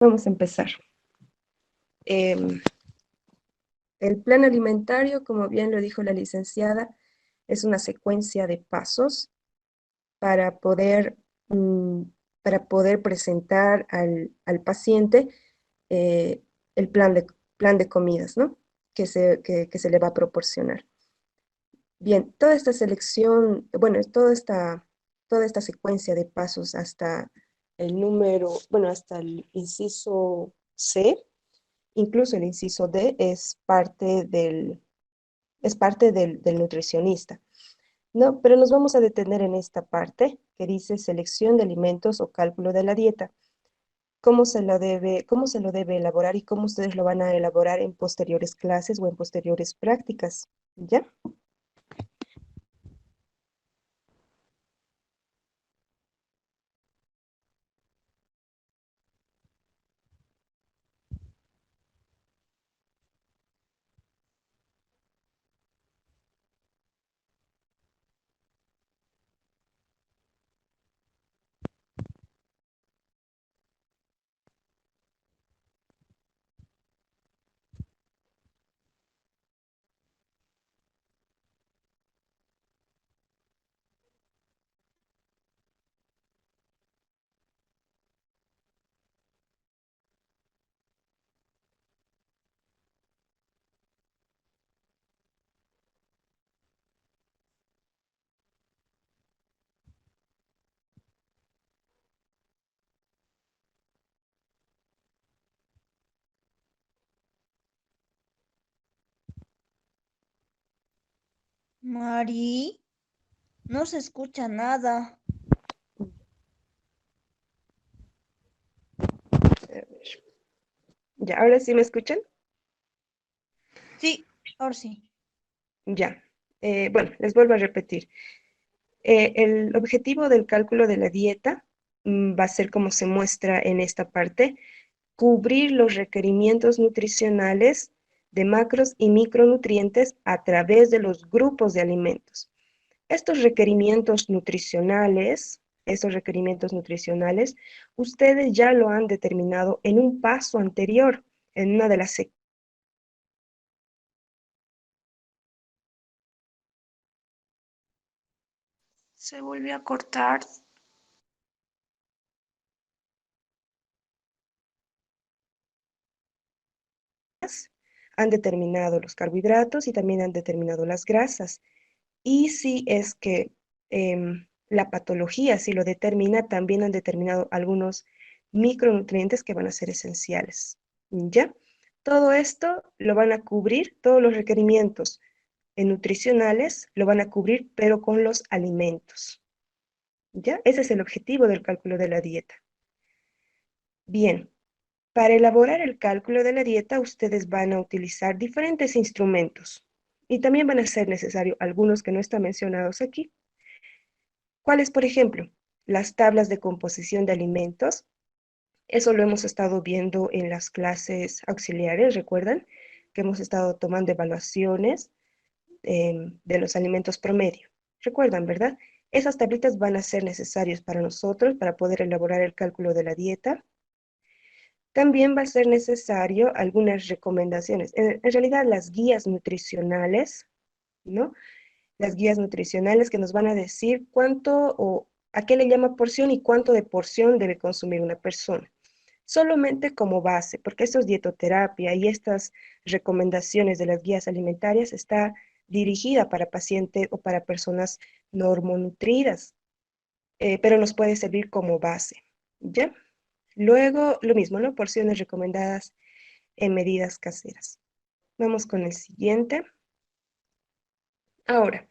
Vamos a empezar. El plan alimentario, como bien lo dijo la licenciada, es una secuencia de pasos para poder, mm, para poder presentar al paciente eh, el plan de comidas, ¿no? Que se le va a proporcionar. Bien, toda esta selección, bueno, toda esta secuencia de pasos hasta el número, bueno, hasta el inciso C. Incluso el inciso D es parte del nutricionista, ¿no? Pero nos vamos a detener en esta parte que dice selección de alimentos o cálculo de la dieta. Cómo se lo debe elaborar y cómo ustedes lo van a elaborar en posteriores clases o en posteriores prácticas, ¿ya? Mari, no se escucha nada. A ver. Ya, ahora sí me escuchan. Sí, ahora sí. Ya. Bueno, les vuelvo a repetir. El objetivo del cálculo de la dieta va a ser como se muestra en esta parte, cubrir los requerimientos nutricionales de macros y micronutrientes a través de los grupos de alimentos. Estos requerimientos nutricionales, ustedes ya lo han determinado en un paso anterior, en una de las Se volvió a cortar. han determinado los carbohidratos y también han determinado las grasas. Y si es que la patología, si lo determina, también han determinado algunos micronutrientes que van a ser esenciales. ¿Ya? Todo esto lo van a cubrir, todos los requerimientos nutricionales lo van a cubrir, pero con los alimentos. ¿Ya? Ese es el objetivo del cálculo de la dieta. Bien, para elaborar el cálculo de la dieta, ustedes van a utilizar diferentes instrumentos y también van a ser necesarios algunos que no están mencionados aquí. ¿Cuáles, por ejemplo? Las tablas de composición de alimentos. Eso lo hemos estado viendo en las clases auxiliares, ¿recuerdan? Que hemos estado tomando evaluaciones de los alimentos promedio. ¿Recuerdan, verdad? Esas tablitas van a ser necesarias para nosotros para poder elaborar el cálculo de la dieta. También va a ser necesario algunas recomendaciones. En realidad, las guías nutricionales, ¿no? Las guías nutricionales que nos van a decir cuánto o a qué le llama porción y cuánto de porción debe consumir una persona. Solamente como base, porque esto es dietoterapia y estas recomendaciones de las guías alimentarias está dirigida para pacientes o para personas normonutridas, pero nos puede servir como base, ¿ya? Luego, lo mismo, ¿no? Porciones recomendadas en medidas caseras. Vamos con el siguiente. Ahora,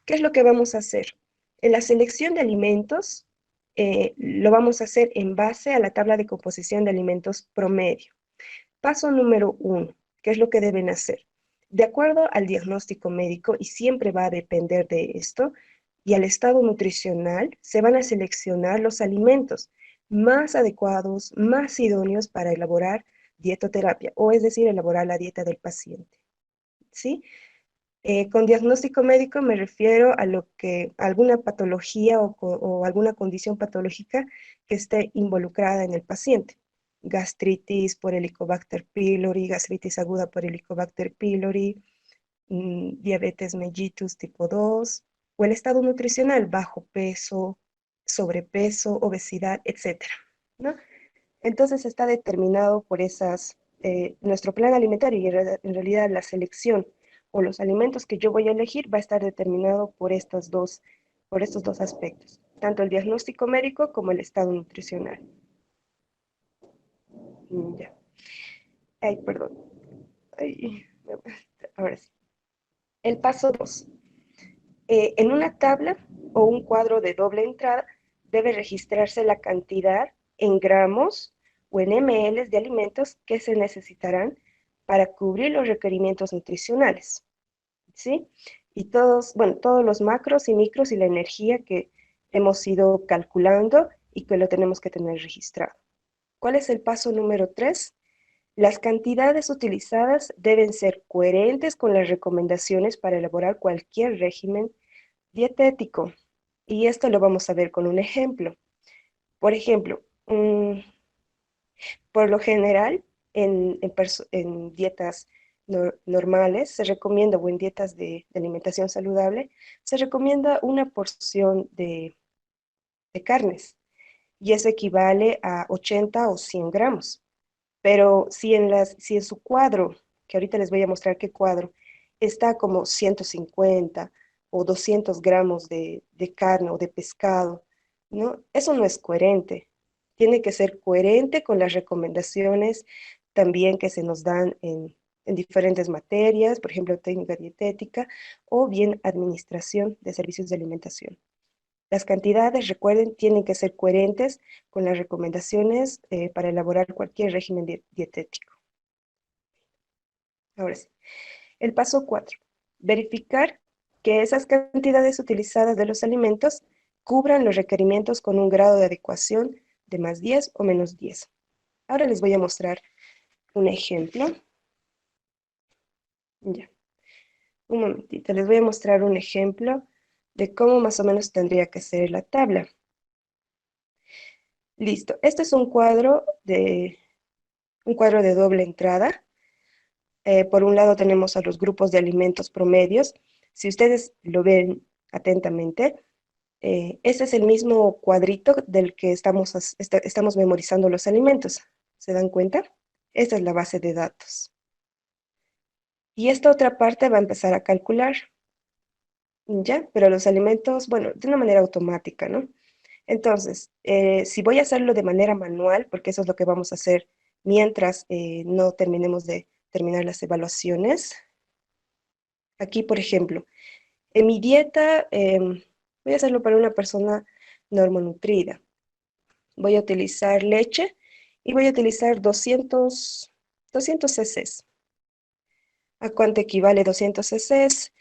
¿qué es lo que vamos a hacer? En la selección de alimentos, lo vamos a hacer en base a la tabla de composición de alimentos promedio. Paso número 1, ¿qué es lo que deben hacer? De acuerdo al diagnóstico médico, y siempre va a depender de esto, y al estado nutricional, se van a seleccionar los alimentos más adecuados, más idóneos para elaborar dietoterapia, o es decir, elaborar la dieta del paciente. ¿Sí? Con diagnóstico médico me refiero a lo que alguna patología o alguna condición patológica que esté involucrada en el paciente. gastritis por Helicobacter pylori, gastritis aguda por Helicobacter pylori, diabetes mellitus tipo 2, o el estado nutricional, bajo peso, sobrepeso, obesidad, etcétera, ¿no? Entonces está determinado por nuestro plan alimentario y en realidad la selección o los alimentos que yo voy a elegir va a estar determinado por estos dos aspectos, tanto el diagnóstico médico como el estado nutricional. Ya. Ay, perdón. Ay, ahora sí. El paso 2. En una tabla o un cuadro de doble entrada debe registrarse la cantidad en gramos o en ml de alimentos que se necesitarán para cubrir los requerimientos nutricionales, ¿sí? Y todos los macros y micros y la energía que hemos ido calculando y que lo tenemos que tener registrado. ¿Cuál es el paso número 3? Las cantidades utilizadas deben ser coherentes con las recomendaciones para elaborar cualquier régimen dietético. Y esto lo vamos a ver con un ejemplo. Por ejemplo, por lo general, en dietas normales se recomienda, o en dietas de alimentación saludable, se recomienda una porción de carnes, y eso equivale a 80 o 100 gramos. Pero si en su cuadro, que ahorita les voy a mostrar qué cuadro, está como 150 o 200 gramos de carne o de pescado, ¿no? Eso no es coherente. Tiene que ser coherente con las recomendaciones también que se nos dan en diferentes materias, por ejemplo, técnica dietética o bien administración de servicios de alimentación. Las cantidades, recuerden, tienen que ser coherentes con las recomendaciones para elaborar cualquier régimen dietético. Ahora sí, el paso 4. Verificar que esas cantidades utilizadas de los alimentos cubran los requerimientos con un grado de adecuación de más 10 o menos 10. Ahora les voy a mostrar un ejemplo. Ya, un momentito, les voy a mostrar un ejemplo de cómo más o menos tendría que ser la tabla. Listo, este es un cuadro de doble entrada. Por un lado tenemos a los grupos de alimentos promedios. Si ustedes lo ven atentamente, este es el mismo cuadrito del que estamos memorizando los alimentos. ¿Se dan cuenta? Esta es la base de datos. Y esta otra parte va a empezar a calcular, ¿ya? Pero los alimentos, bueno, de una manera automática, ¿no? Entonces, si voy a hacerlo de manera manual, porque eso es lo que vamos a hacer mientras no terminemos de terminar las evaluaciones. Aquí, por ejemplo, en mi dieta voy a hacerlo para una persona normonutrida. Voy a utilizar leche y voy a utilizar 200 cc. ¿A cuánto equivale 200 cc?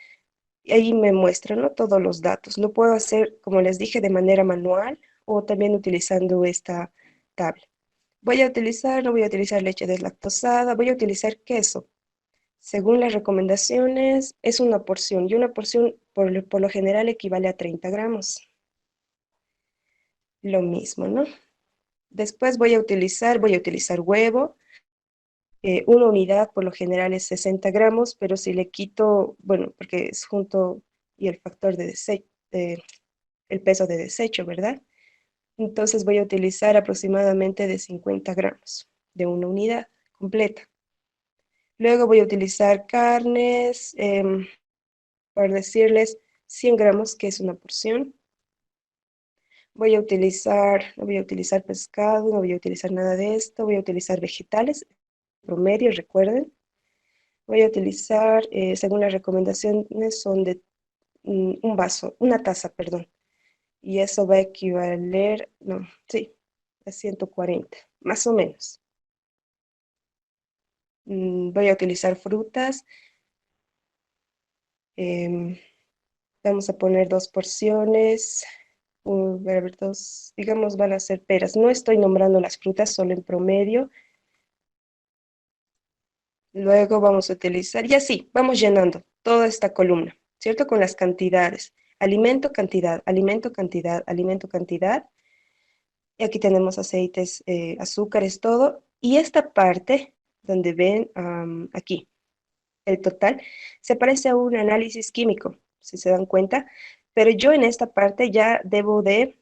Y ahí me muestran, ¿no?, todos los datos. Lo puedo hacer, como les dije, de manera manual o también utilizando esta tabla. No voy a utilizar leche deslactosada, voy a utilizar queso. Según las recomendaciones, es una porción, y una porción por lo general equivale a 30 gramos. Lo mismo, ¿no? Después voy a utilizar huevo. Una unidad por lo general es 60 gramos, pero si le quito, bueno, porque es junto y el factor de desecho, el peso de desecho, ¿verdad? Entonces voy a utilizar aproximadamente de 50 gramos de una unidad completa. Luego voy a utilizar carnes, por decirles 100 gramos, que es una porción. No voy a utilizar pescado, no voy a utilizar nada de esto, voy a utilizar vegetales, promedio, recuerden. Voy a utilizar, según las recomendaciones, son de una taza, perdón. Y eso va a equivaler, no, sí, a 140, más o menos. Voy a utilizar frutas. Vamos a poner 2 porciones. A ver, digamos, van a ser peras. No estoy nombrando las frutas, solo en promedio. Luego vamos a utilizar, y así, vamos llenando toda esta columna, ¿cierto? Con las cantidades. Alimento, cantidad, alimento, cantidad, alimento, cantidad. Y aquí tenemos aceites, azúcares, todo. Y esta parte, donde ven aquí, el total, se parece a un análisis químico, si se dan cuenta, pero yo en esta parte ya debo de,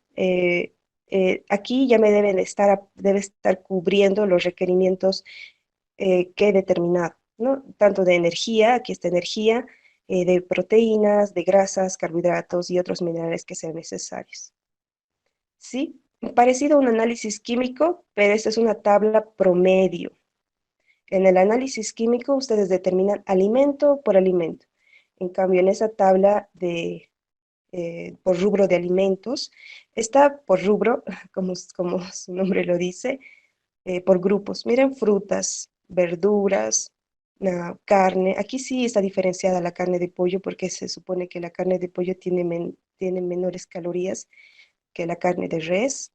aquí ya me debe estar cubriendo los requerimientos que he determinado, ¿no? Tanto de energía, aquí está energía, de proteínas, de grasas, carbohidratos y otros minerales que sean necesarios. ¿Sí? Parecido a un análisis químico, pero esta es una tabla promedio. En el análisis químico ustedes determinan alimento por alimento. En cambio, en esa tabla de, por rubro de alimentos, está por rubro, como su nombre lo dice, por grupos. Miren, frutas, verduras, carne. Aquí sí está diferenciada la carne de pollo porque se supone que la carne de pollo tiene menores calorías que la carne de res,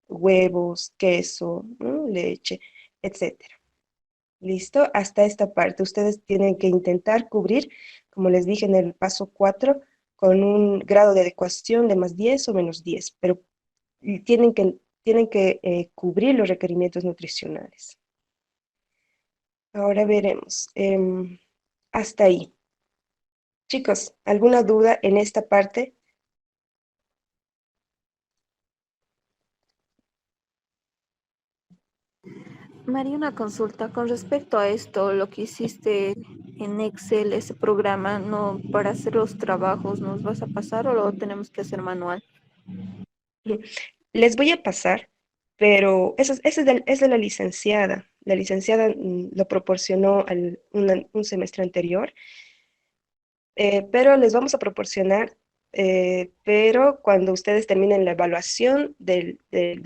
huevos, queso, ¿no? Leche, etcétera. ¿Listo? Hasta esta parte. Ustedes tienen que intentar cubrir, como les dije en el paso 4, con un grado de adecuación de +10 o -10, pero tienen que cubrir los requerimientos nutricionales. Ahora veremos. Hasta ahí. Chicos, ¿alguna duda en esta parte? María, una consulta con respecto a esto, lo que hiciste en Excel, ese programa, no para hacer los trabajos, ¿nos vas a pasar o lo tenemos que hacer manual? Les voy a pasar, pero eso es de la licenciada. La licenciada lo proporcionó un semestre anterior, pero les vamos a proporcionar, pero cuando ustedes terminen la evaluación de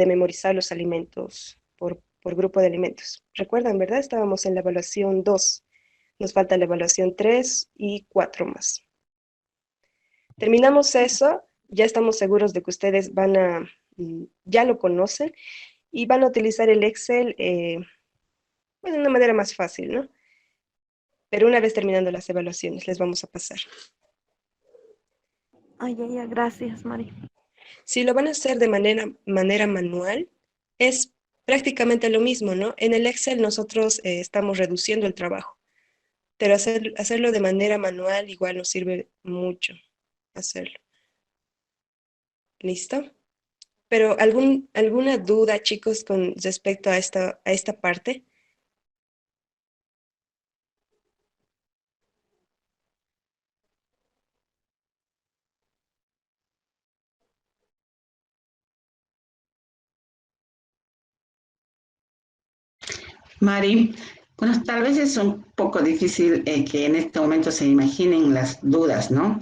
memorizar los alimentos por grupo de alimentos. ¿Recuerdan, verdad? Estábamos en la evaluación 2. Nos falta la evaluación 3 y 4 más. Terminamos eso, ya estamos seguros de que ustedes ya lo conocen y van a utilizar el Excel pues, de una manera más fácil, ¿no? Pero una vez terminando las evaluaciones, les vamos a pasar. Ay, ay, ay, gracias, María. Si lo van a hacer de manera manual, es prácticamente lo mismo, ¿no? En el Excel nosotros estamos reduciendo el trabajo, pero hacerlo de manera manual igual nos sirve mucho hacerlo. ¿Listo? Pero alguna duda, chicos, con respecto a esta parte? Mari, bueno, tal vez es un poco difícil que en este momento se imaginen las dudas, ¿no?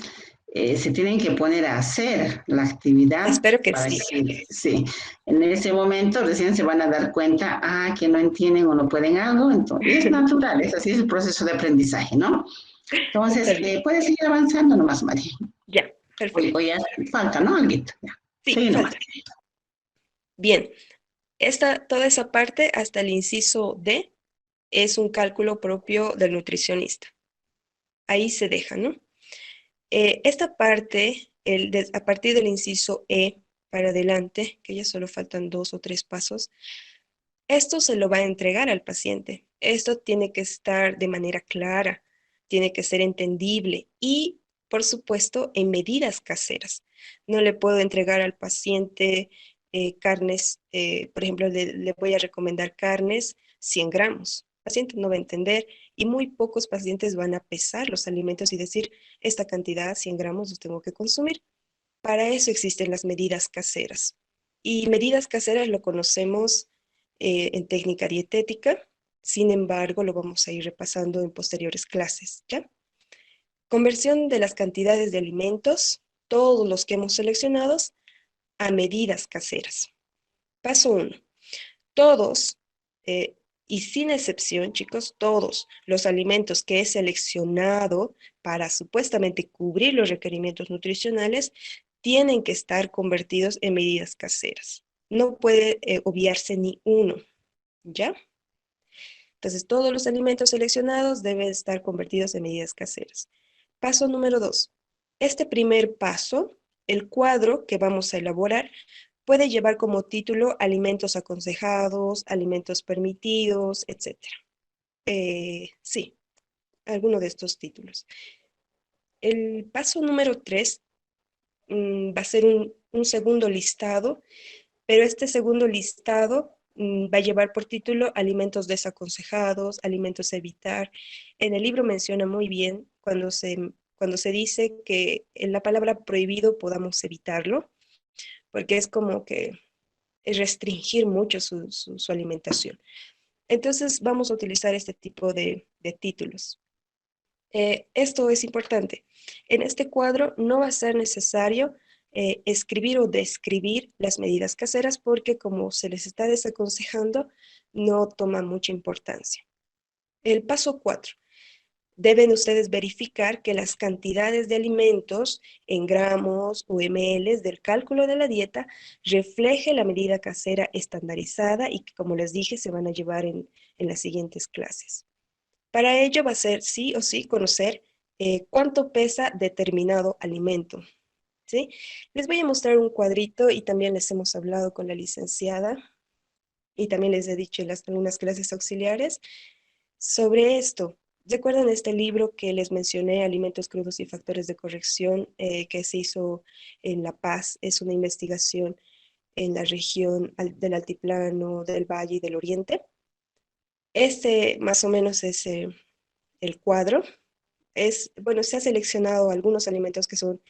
Se tienen que poner a hacer la actividad Espero que para sí. que, sí, en ese momento recién se van a dar cuenta, que no entienden o no pueden algo, entonces, y es natural, es así es el proceso de aprendizaje, ¿no? Está Entonces, bien. puedes seguir avanzando nomás, Mari. Ya, O perfecto. ya falta, ¿no? Alguito, ya. Sí, Sigue nomás. falta. Bien, toda esa parte hasta el inciso D es un cálculo propio del nutricionista. Ahí se deja, ¿no? Esta parte, a partir del inciso E para adelante, que ya solo faltan 2 o 3 pasos, esto se lo va a entregar al paciente. Esto tiene que estar de manera clara, tiene que ser entendible y, por supuesto, en medidas caseras. No le puedo entregar al paciente carnes, por ejemplo, le voy a recomendar carnes 100 gramos. El paciente no va a entender y muy pocos pacientes van a pesar los alimentos y decir, esta cantidad, 100 gramos, los tengo que consumir. Para eso existen las medidas caseras. Y medidas caseras lo conocemos en técnica dietética, sin embargo, lo vamos a ir repasando en posteriores clases, ¿ya? Conversión de las cantidades de alimentos, todos los que hemos seleccionado, a medidas caseras. Paso 1. Todos, eh, y sin excepción, chicos, todos los alimentos que he seleccionado para supuestamente cubrir los requerimientos nutricionales tienen que estar convertidos en medidas caseras. No puede obviarse ni uno, ¿ya? Entonces, todos los alimentos seleccionados deben estar convertidos en medidas caseras. Paso número 2. Este primer paso, el cuadro que vamos a elaborar, puede llevar como título alimentos aconsejados, alimentos permitidos, etc. Sí, alguno de estos títulos. El paso número 3 va a ser un segundo listado, pero este segundo listado va a llevar por título alimentos desaconsejados, alimentos a evitar. En el libro menciona muy bien cuando se dice que en la palabra prohibido podamos evitarlo, porque es como que es restringir mucho su alimentación. Entonces vamos a utilizar este tipo de títulos. Esto es importante. En este cuadro no va a ser necesario escribir o describir las medidas caseras porque como se les está desaconsejando, no toma mucha importancia. El paso 4. Deben ustedes verificar que las cantidades de alimentos en gramos o ml del cálculo de la dieta refleje la medida casera estandarizada y que, como les dije, se van a llevar en las siguientes clases. Para ello va a ser sí o sí conocer cuánto pesa determinado alimento. ¿Sí? Les voy a mostrar un cuadrito y también les hemos hablado con la licenciada y también les he dicho en algunas clases auxiliares sobre esto. ¿Recuerdan este libro que les mencioné, Alimentos crudos y factores de corrección, que se hizo en La Paz? Es una investigación en la región del Altiplano, del Valle y del Oriente. Este más o menos es el cuadro. Bueno, se ha seleccionado algunos alimentos que son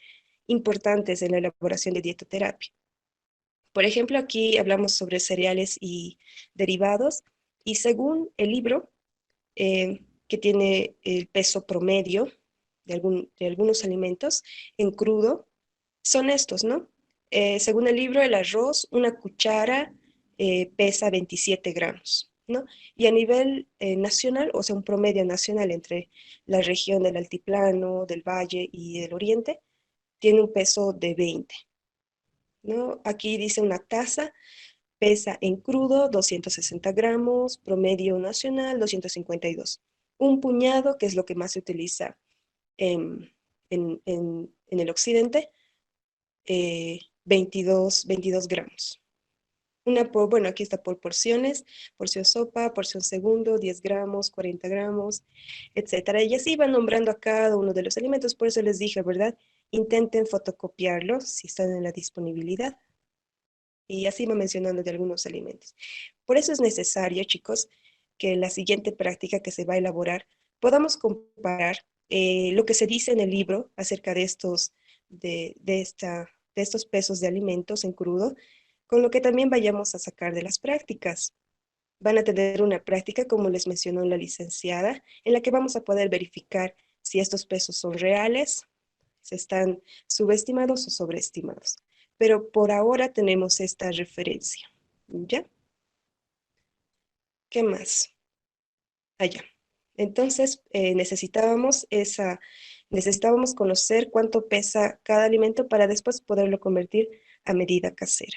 importantes en la elaboración de dietoterapia. Por ejemplo, aquí hablamos sobre cereales y derivados, y según el libro, que tiene el peso promedio de algunos alimentos en crudo, son estos, ¿no? Según el libro, el arroz, una cuchara pesa 27 gramos, ¿no? Y a nivel nacional, o sea, un promedio nacional entre la región del altiplano, del valle y del oriente, tiene un peso de 20, ¿no? Aquí dice una taza, pesa en crudo 260 gramos, promedio nacional 252. Un puñado, que es lo que más se utiliza en el occidente, 22 gramos. Bueno, aquí está por porciones, porción sopa, porción segundo, 10 gramos, 40 gramos, etcétera. Y así van nombrando a cada uno de los alimentos, por eso les dije, ¿verdad? Intenten fotocopiarlos si están en la disponibilidad. Y así va mencionando de algunos alimentos. Por eso es necesario, chicos, que en la siguiente práctica que se va a elaborar podamos comparar lo que se dice en el libro acerca de de estos pesos de alimentos en crudo, con lo que también vayamos a sacar de las prácticas. Van a tener una práctica, como les mencionó la licenciada, en la que vamos a poder verificar si estos pesos son reales, si están subestimados o sobreestimados. Pero por ahora tenemos esta referencia. ¿Ya? ¿Qué más? Allá. Entonces, necesitábamos conocer cuánto pesa cada alimento para después poderlo convertir a medida casera.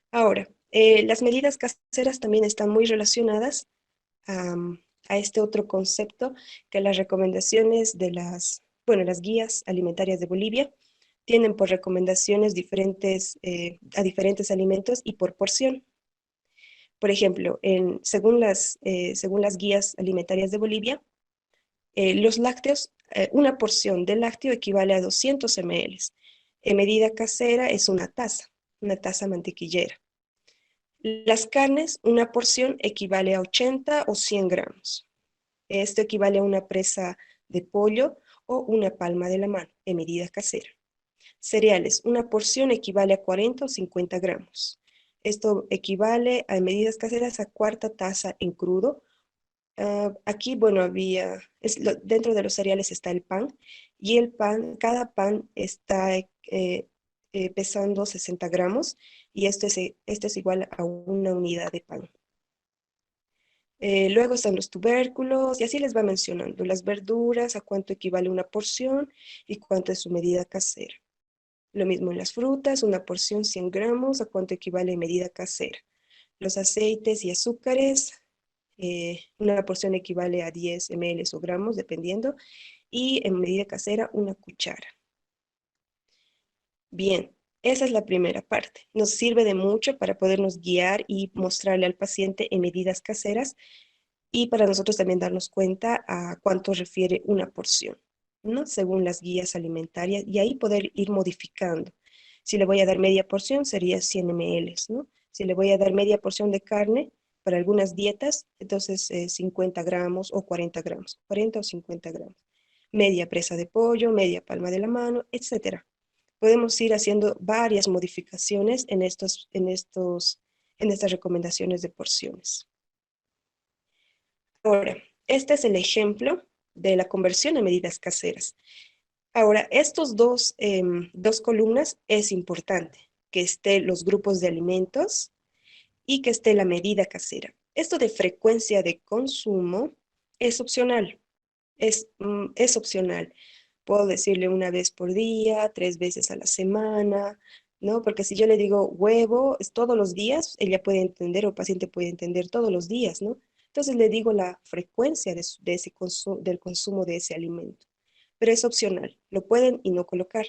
Ahora, las medidas caseras también están muy relacionadas a este otro concepto que las recomendaciones de las guías alimentarias de Bolivia tienen por recomendaciones diferentes a diferentes alimentos y por porción. Por ejemplo, según las guías alimentarias de Bolivia, los lácteos, una porción de lácteo equivale a 200 ml. En medida casera es una taza mantequillera. Las carnes, una porción equivale a 80 o 100 gramos. Esto equivale a una presa de pollo o una palma de la mano en medida casera. Cereales, una porción equivale a 40 o 50 gramos. Esto equivale a medidas caseras a cuarta taza en crudo. Aquí, bueno, dentro de los cereales está el pan y cada pan está pesando 60 gramos y esto es igual a una unidad de pan. Luego están los tubérculos y así les va mencionando las verduras, a cuánto equivale una porción y cuánto es su medida casera. Lo mismo en las frutas, una porción 100 gramos, a cuánto equivale en medida casera. Los aceites y azúcares, una porción equivale a 10 ml o gramos, dependiendo, y en medida casera, una cuchara. Bien, Esa es la primera parte. Nos sirve de mucho para podernos guiar y mostrarle al paciente en medidas caseras y para nosotros también darnos cuenta a cuánto refiere una porción, ¿no? Según las guías alimentarias y ahí poder ir modificando. Si le voy a dar media porción sería 100 ml, ¿no? Si le voy a dar media porción de carne para algunas dietas, entonces 50 gramos o 40 gramos, 40 o 50 gramos. Media presa de pollo, media palma de la mano, etcétera. Podemos ir haciendo varias modificaciones en estas recomendaciones de porciones. Ahora, este es el ejemplo de la conversión a medidas caseras. Ahora, estos dos columnas es importante que esté los grupos de alimentos y que esté la medida casera. Esto de frecuencia de consumo es opcional, es opcional. Puedo decirle una vez por día, 3 veces a la semana, ¿no? Porque si yo le digo huevo, es todos los días, ella puede entender o el paciente puede entender todos los días, ¿no? Entonces le digo la frecuencia del consumo de ese alimento. Pero es opcional, lo pueden y no colocar.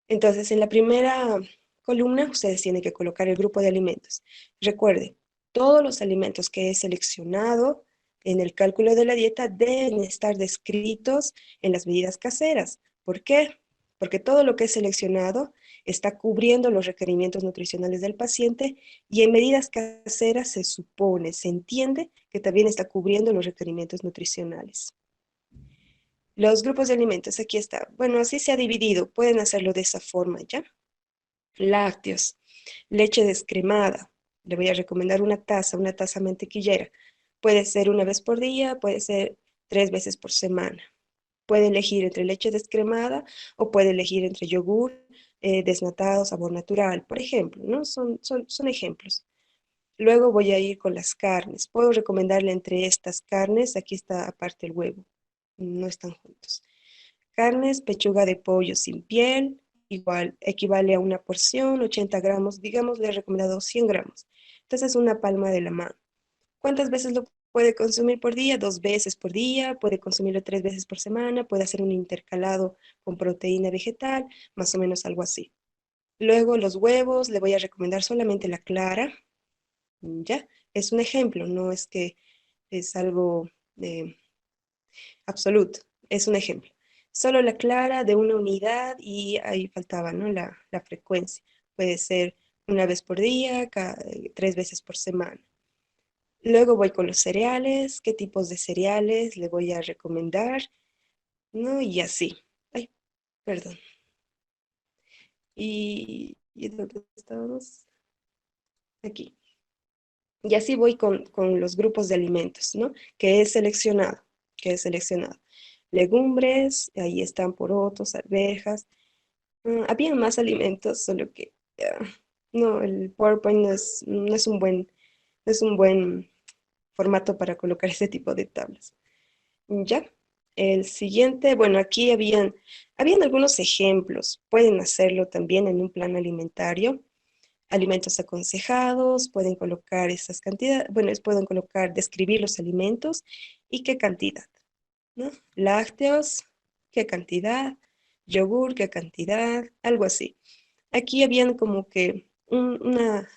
Entonces, en la primera columna, ustedes tienen que colocar el grupo de alimentos. Recuerde, todos los alimentos que he seleccionado en el cálculo de la dieta deben estar descritos en las medidas caseras. ¿Por qué? Porque todo lo que he seleccionado está cubriendo los requerimientos nutricionales del paciente y en medidas caseras se supone, se entiende que también está cubriendo los requerimientos nutricionales. Los grupos de alimentos, aquí está. Bueno, así se ha dividido. Pueden hacerlo de esa forma, ¿ya? Lácteos, leche descremada. Le voy a recomendar una taza mantequillera. Puede ser una vez por día, puede ser 3 veces por semana. Puede elegir entre leche descremada o puede elegir entre yogur desnatado, sabor natural, por ejemplo, ¿no? Son ejemplos. Luego voy a ir con las carnes. Puedo recomendarle entre estas carnes, aquí está aparte el huevo, no están juntos. Carnes, pechuga de pollo sin piel, igual equivale a una porción, 80 gramos, digamos, le he recomendado 100 gramos. Entonces, una palma de la mano. ¿Cuántas veces lo puede consumir por día? 2 veces por día, puede consumirlo 3 veces por semana, puede hacer un intercalado con proteína vegetal, más o menos algo así. Luego, los huevos, le voy a recomendar solamente la clara, ¿ya? Es un ejemplo, no es que es algo absoluto, es un ejemplo. Solo la clara de una unidad y ahí faltaba, ¿no? La frecuencia. Puede ser una vez por día, 3 veces por semana. Luego voy con los cereales, qué tipos de cereales le voy a recomendar, ¿no? Y así. Ay, perdón. ¿Y dónde estábamos? Aquí. Y así voy con los grupos de alimentos, ¿no? Que he seleccionado, que he seleccionado. Legumbres, ahí están porotos, arvejas. Había más alimentos, solo que no, el PowerPoint no es un buen formato para colocar ese tipo de tablas. Ya. El siguiente, bueno, aquí habían algunos ejemplos. Pueden hacerlo también en un plan alimentario. Alimentos aconsejados, pueden colocar esas cantidades, bueno, pueden colocar, describir los alimentos y qué cantidad, ¿no? Lácteos, qué cantidad, yogur, qué cantidad, algo así. Aquí habían como que una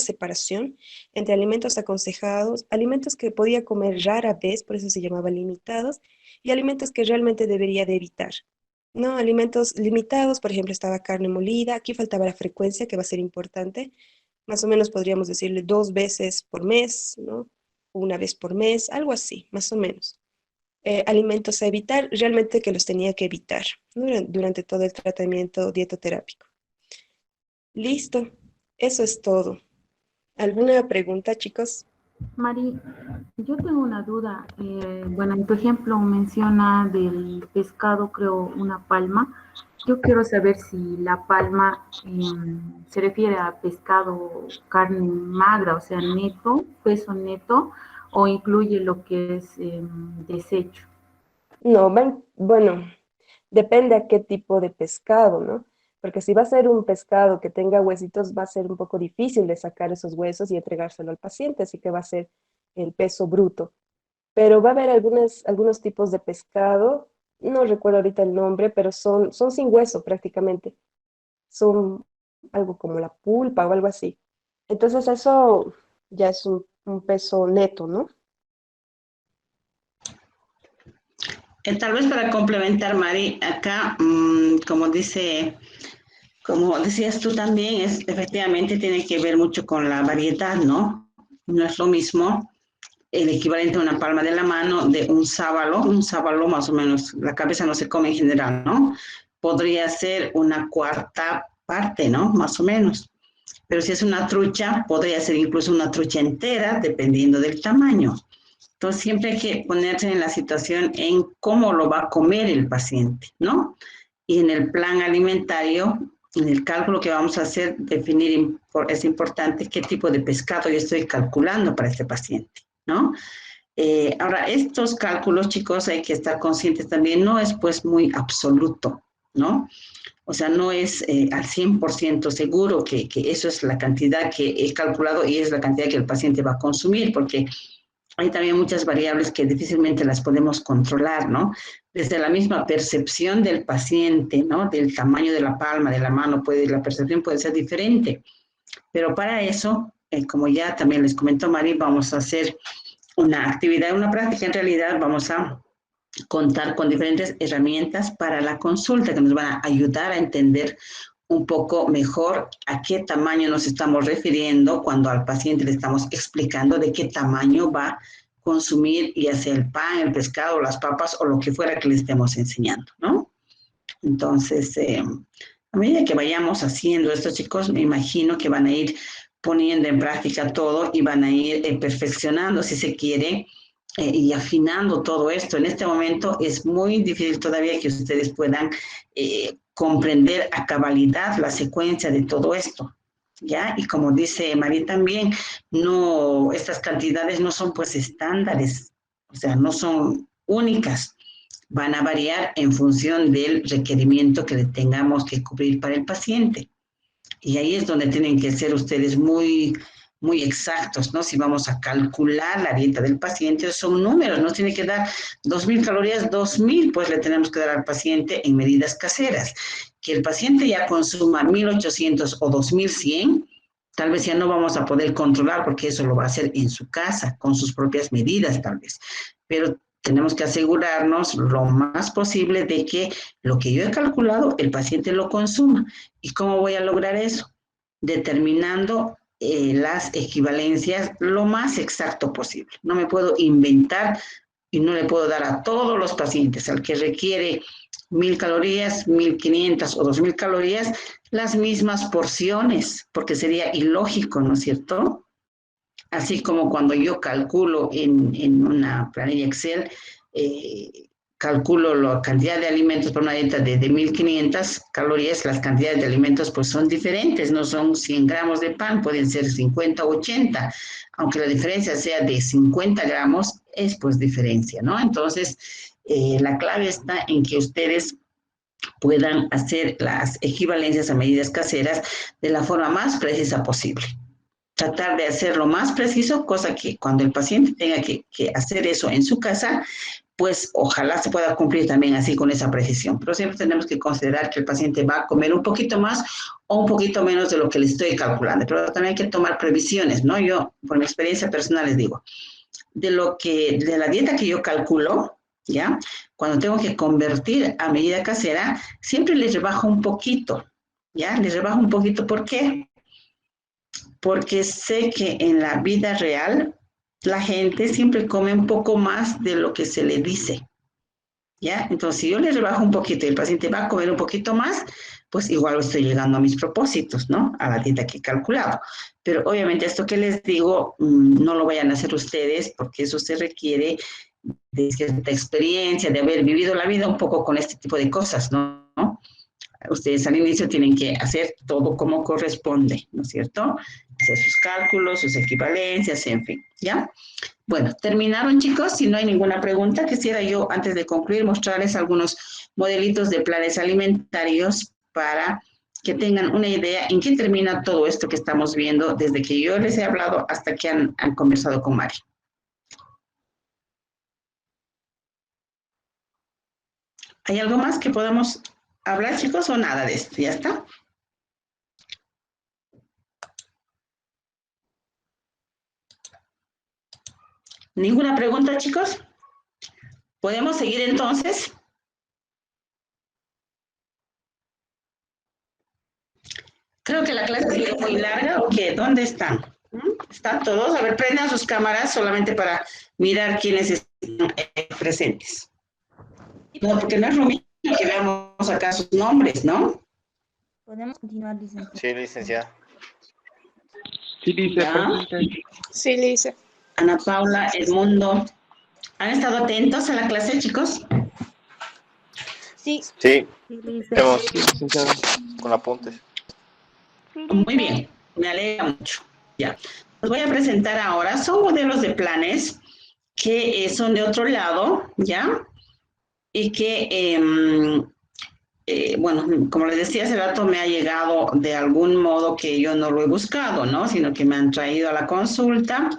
separación entre alimentos aconsejados, alimentos que podía comer rara vez, por eso se llamaba limitados, y alimentos que realmente debería de evitar. No, alimentos limitados, por ejemplo, estaba carne molida, aquí faltaba la frecuencia, que va a ser importante. Más o menos podríamos decirle 2 veces por mes, ¿no? Una vez por mes, algo así, más o menos. Alimentos a evitar, realmente que los tenía que evitar, ¿no? Durante todo el tratamiento dietoterápico. Listo, eso es todo. ¿Alguna pregunta, chicos? Mari, yo tengo una duda. Bueno, en tu ejemplo menciona del pescado, creo, una palma. Yo quiero saber si la palma se refiere a pescado, carne magra, o sea, neto, peso neto, o incluye lo que es desecho. No, bueno, depende a qué tipo de pescado, ¿no? Porque si va a ser un pescado que tenga huesitos, va a ser un poco difícil de sacar esos huesos y entregárselo al paciente, así que va a ser el peso bruto. Pero va a haber algunos tipos de pescado, no recuerdo ahorita el nombre, pero son sin hueso prácticamente. son algo como la pulpa o algo así. Entonces eso ya es un peso neto, ¿no? Tal vez para complementar, Mari, acá, como decías tú también, efectivamente tiene que ver mucho con la variedad, ¿no? No es lo mismo el equivalente a una palma de la mano de un sábalo más o menos, la cabeza no se come en general, ¿no? Podría ser una cuarta parte, ¿no? Más o menos. Pero si es una trucha, podría ser incluso una trucha entera, dependiendo del tamaño. Entonces, siempre hay que ponerse en la situación en cómo lo va a comer el paciente, ¿no? Y en el plan alimentario, en el cálculo que vamos a hacer, definir, es importante qué tipo de pescado yo estoy calculando para este paciente, ¿no? Ahora, estos cálculos, chicos, hay que estar conscientes también, no es pues muy absoluto, ¿no? O sea, no es al 100% seguro que eso es la cantidad que he calculado y es la cantidad que el paciente va a consumir, porque hay también muchas variables que difícilmente las podemos controlar, ¿no? Desde la misma percepción del paciente, ¿no? Del tamaño de la palma, de la mano, la percepción puede ser diferente. Pero para eso, como ya también les comentó Mari, vamos a hacer una actividad, una práctica. En realidad vamos a contar con diferentes herramientas para la consulta que nos van a ayudar a entender un poco mejor a qué tamaño nos estamos refiriendo cuando al paciente le estamos explicando de qué tamaño va a consumir, ya sea el pan, el pescado, las papas o lo que fuera que le estemos enseñando, ¿no? Entonces, a medida que vayamos haciendo esto, chicos, me imagino que van a ir poniendo en práctica todo y van a ir perfeccionando, si se quiere, y afinando todo esto. En este momento es muy difícil todavía que ustedes puedan comprender a cabalidad la secuencia de todo esto, ¿ya? Y como dice María también, no, estas cantidades no son pues estándares, o sea, no son únicas, van a variar en función del requerimiento que le tengamos que cubrir para el paciente. Y ahí es donde tienen que ser ustedes muy exactos, ¿no? Si vamos a calcular la dieta del paciente, son números, no tiene que dar 2.000 calorías, 2.000, pues le tenemos que dar al paciente en medidas caseras. Que el paciente ya consuma 1.800 o 2.100, tal vez ya no vamos a poder controlar porque eso lo va a hacer en su casa, con sus propias medidas tal vez. Pero tenemos que asegurarnos lo más posible de que lo que yo he calculado, el paciente lo consuma. ¿Y cómo voy a lograr eso? Determinando las equivalencias lo más exacto posible. No me puedo inventar y no le puedo dar a todos los pacientes, al que requiere 1.000 calorías, 1.500 o 2.000 calorías, las mismas porciones, porque sería ilógico, ¿no es cierto? Así como cuando yo calculo en una planilla Excel, calculo la cantidad de alimentos para una dieta de 1.500 calorías, las cantidades de alimentos pues son diferentes, no son 100 gramos de pan, pueden ser 50 o 80, aunque la diferencia sea de 50 gramos, es pues diferencia, ¿no? Entonces, la clave está en que ustedes puedan hacer las equivalencias a medidas caseras de la forma más precisa posible. Tratar de hacerlo más preciso, cosa que cuando el paciente tenga que hacer eso en su casa, pues ojalá se pueda cumplir también así con esa precisión. Pero siempre tenemos que considerar que el paciente va a comer un poquito más o un poquito menos de lo que le estoy calculando. Pero también hay que tomar previsiones, ¿no? Yo, por mi experiencia personal, les digo, de la dieta que yo calculo, ¿ya? Cuando tengo que convertir a medida casera, siempre les rebajo un poquito, ¿ya? Les rebajo un poquito, ¿por qué? Porque sé que en la vida real la gente siempre come un poco más de lo que se le dice, ¿ya? Entonces, si yo le rebajo un poquito y el paciente va a comer un poquito más, pues igual estoy llegando a mis propósitos, ¿no? A la dieta que he calculado. Pero obviamente esto que les digo, no lo vayan a hacer ustedes porque eso se requiere de cierta experiencia, de haber vivido la vida un poco con este tipo de cosas, ¿no? Ustedes al inicio tienen que hacer todo como corresponde, ¿no es cierto? Hacer sus cálculos, sus equivalencias, en fin, ¿ya? Bueno, terminaron, chicos. Si no hay ninguna pregunta, quisiera yo, antes de concluir, mostrarles algunos modelitos de planes alimentarios para que tengan una idea en qué termina todo esto que estamos viendo desde que yo les he hablado hasta que han conversado con Mari. ¿Hay algo más que podamos hablar, chicos, o nada de esto? ¿Ya está? ¿Ninguna pregunta, chicos? ¿Podemos seguir entonces? Creo que la clase ha sido muy larga. ¿O qué? ¿Dónde están? ¿Están todos? A ver, prendan sus cámaras solamente para mirar quiénes están presentes. No, porque no es lo mismo que veamos acá sus nombres, ¿no? Podemos continuar, licenciada. Sí, licenciada. Sí, dice Ya. presente. Sí, Lice. Ana Paula, Edmundo. ¿Han estado atentos a la clase, chicos? Sí. Sí, Sí, Lice. hemos Sí, licenciada. con apuntes. Muy bien, me alegra mucho. Ya. Los voy a presentar ahora. Son modelos de planes que son de otro lado, ¿ya? Y que, bueno, como les decía hace rato, me ha llegado de algún modo que yo no lo he buscado, ¿no? Sino que me han traído a la consulta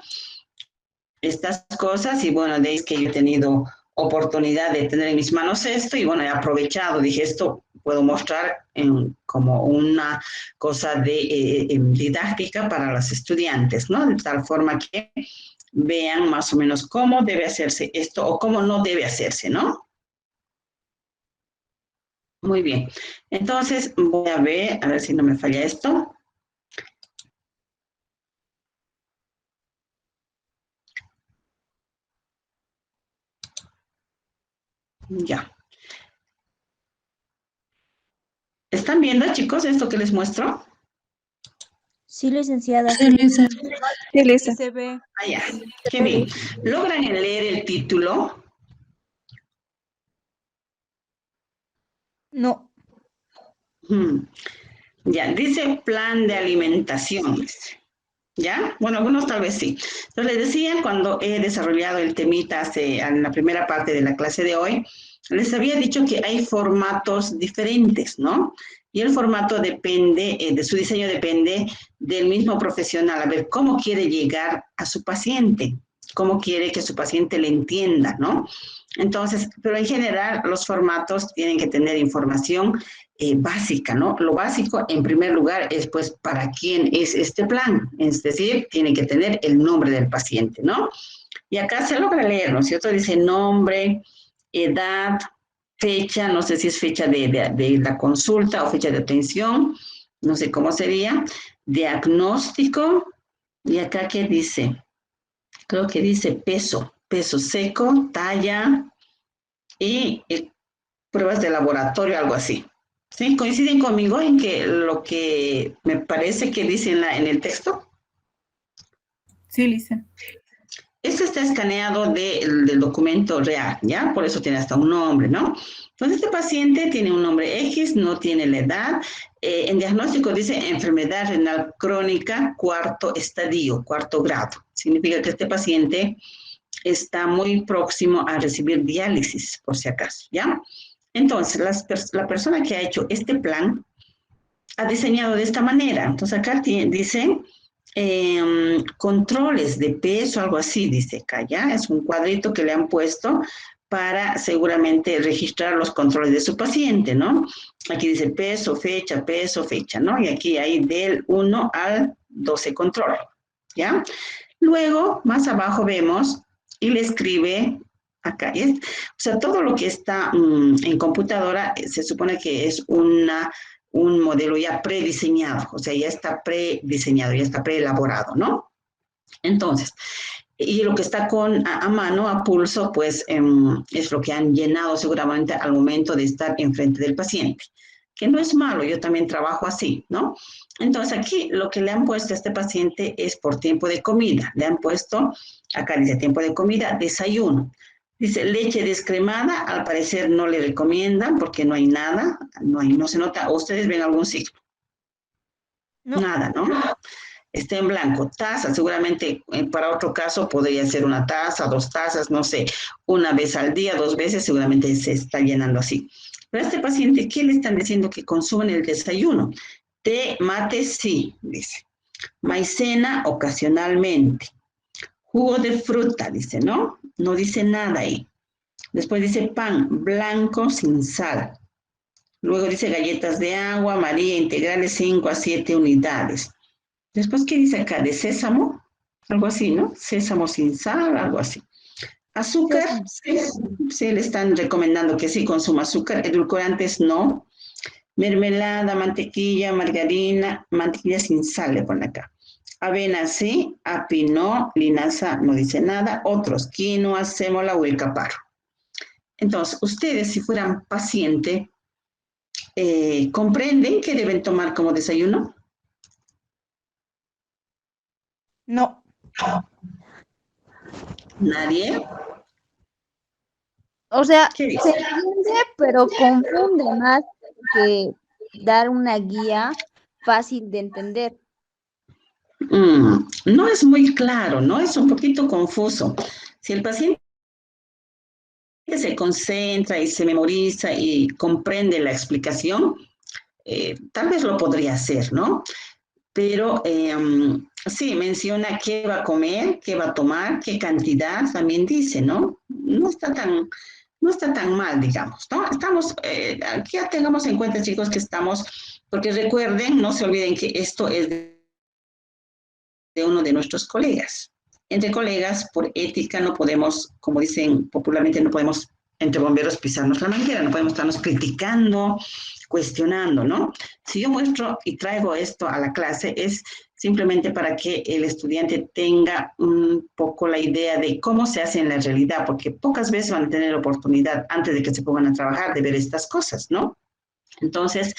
estas cosas y bueno, de ahí es que yo he tenido oportunidad de tener en mis manos esto y bueno, he aprovechado, dije, esto puedo mostrar como una cosa de didáctica para los estudiantes, ¿no? De tal forma que vean más o menos cómo debe hacerse esto o cómo no debe hacerse, ¿no? Muy bien. Entonces, voy a ver si no me falla esto. Ya. ¿Están viendo, chicos, esto que les muestro? Sí, licenciada. Sí, Lice. Sí, Lice. Se ve. Ah, ya. Qué bien. ¿Logran leer el título? No. Ya, dice plan de alimentación. ¿Ya? Bueno, algunos tal vez sí. Entonces, les decía, cuando he desarrollado el temita en la primera parte de la clase de hoy, les había dicho que hay formatos diferentes, ¿no? Y el formato depende, de su diseño depende del mismo profesional, a ver cómo quiere llegar a su paciente, cómo quiere que su paciente le entienda, ¿no? Entonces, pero en general los formatos tienen que tener información básica, ¿no? Lo básico, en primer lugar, es pues para quién es este plan, es decir, tiene que tener el nombre del paciente, ¿no? Y acá se logra leer, ¿no es cierto? Dice nombre, edad, fecha, no sé si es fecha de la consulta o fecha de atención, no sé cómo sería, diagnóstico, y acá ¿qué dice? Creo que dice peso seco, talla y pruebas de laboratorio, algo así. ¿Sí? ¿Coinciden conmigo en que lo que me parece que dice en el texto? Sí, Lice. Esto está escaneado del documento real, ¿ya? Por eso tiene hasta un nombre, ¿no? Entonces, este paciente tiene un nombre X, no tiene la edad. En diagnóstico dice enfermedad renal crónica, cuarto estadio, cuarto grado. Significa que este paciente está muy próximo a recibir diálisis, por si acaso, ¿ya? Entonces, la persona que ha hecho este plan ha diseñado de esta manera. Entonces, acá dice controles de peso, algo así, dice acá, ¿ya? Es un cuadrito que le han puesto para seguramente registrar los controles de su paciente, ¿no? Aquí dice peso, fecha, ¿no? Y aquí hay del 1 al 12 control, ¿ya? Luego, más abajo vemos, y le escribe acá, ¿ya? O sea, todo lo que está en computadora se supone que es un modelo ya prediseñado, o sea, ya está prediseñado, ya está preelaborado, ¿no? Entonces, y lo que está a mano, a pulso, pues es lo que han llenado seguramente al momento de estar enfrente del paciente, que no es malo, yo también trabajo así, ¿no? Entonces aquí lo que le han puesto a este paciente es por tiempo de comida, le han puesto, acá dice tiempo de comida, desayuno. Dice leche descremada, al parecer no le recomiendan porque no hay nada, no se nota. ¿Ustedes ven algún signo? No. Nada, ¿no? Está en blanco. Taza, seguramente para otro caso podría ser una taza, 2 tazas, no sé, una vez al día, 2 veces, seguramente se está llenando así. Pero a este paciente, ¿qué le están diciendo que consumen el desayuno? Té, mate, sí, dice. Maicena, ocasionalmente. Jugo de fruta, dice, ¿no? No dice nada ahí. Después dice pan blanco sin sal. Luego dice galletas de agua, María, integrales 5 a 7 unidades. Después, ¿qué dice acá? De sésamo, algo así, ¿no? Sésamo sin sal, algo así. Azúcar, sí, le están recomendando que sí consuma azúcar, edulcorantes no. Mermelada, mantequilla, margarina, mantequilla sin sal le pone acá. Avena sí, api no, linaza no dice nada, otros, quinoa, sémola o el caparro. Entonces, ustedes si fueran paciente, ¿comprenden qué deben tomar como desayuno? No. ¿Nadie? O sea, ¿Qué dice? se entiende, pero confunde más que dar una guía fácil de entender. No es muy claro, ¿no? Es un poquito confuso. Si el paciente se concentra y se memoriza y comprende la explicación, tal vez lo podría hacer, ¿no? Pero sí, menciona qué va a comer, qué va a tomar, qué cantidad, también dice, ¿no? No está tan mal, digamos, ¿no? Estamos, aquí ya tengamos en cuenta, chicos, que estamos, porque recuerden, no se olviden que esto es de uno de nuestros colegas. Entre colegas, por ética, no podemos, como dicen popularmente, no podemos entre bomberos pisarnos la manguera, no podemos estarnos criticando, cuestionando, ¿no? Si yo muestro y traigo esto a la clase es simplemente para que el estudiante tenga un poco la idea de cómo se hace en la realidad, porque pocas veces van a tener la oportunidad antes de que se pongan a trabajar de ver estas cosas, ¿no? Entonces,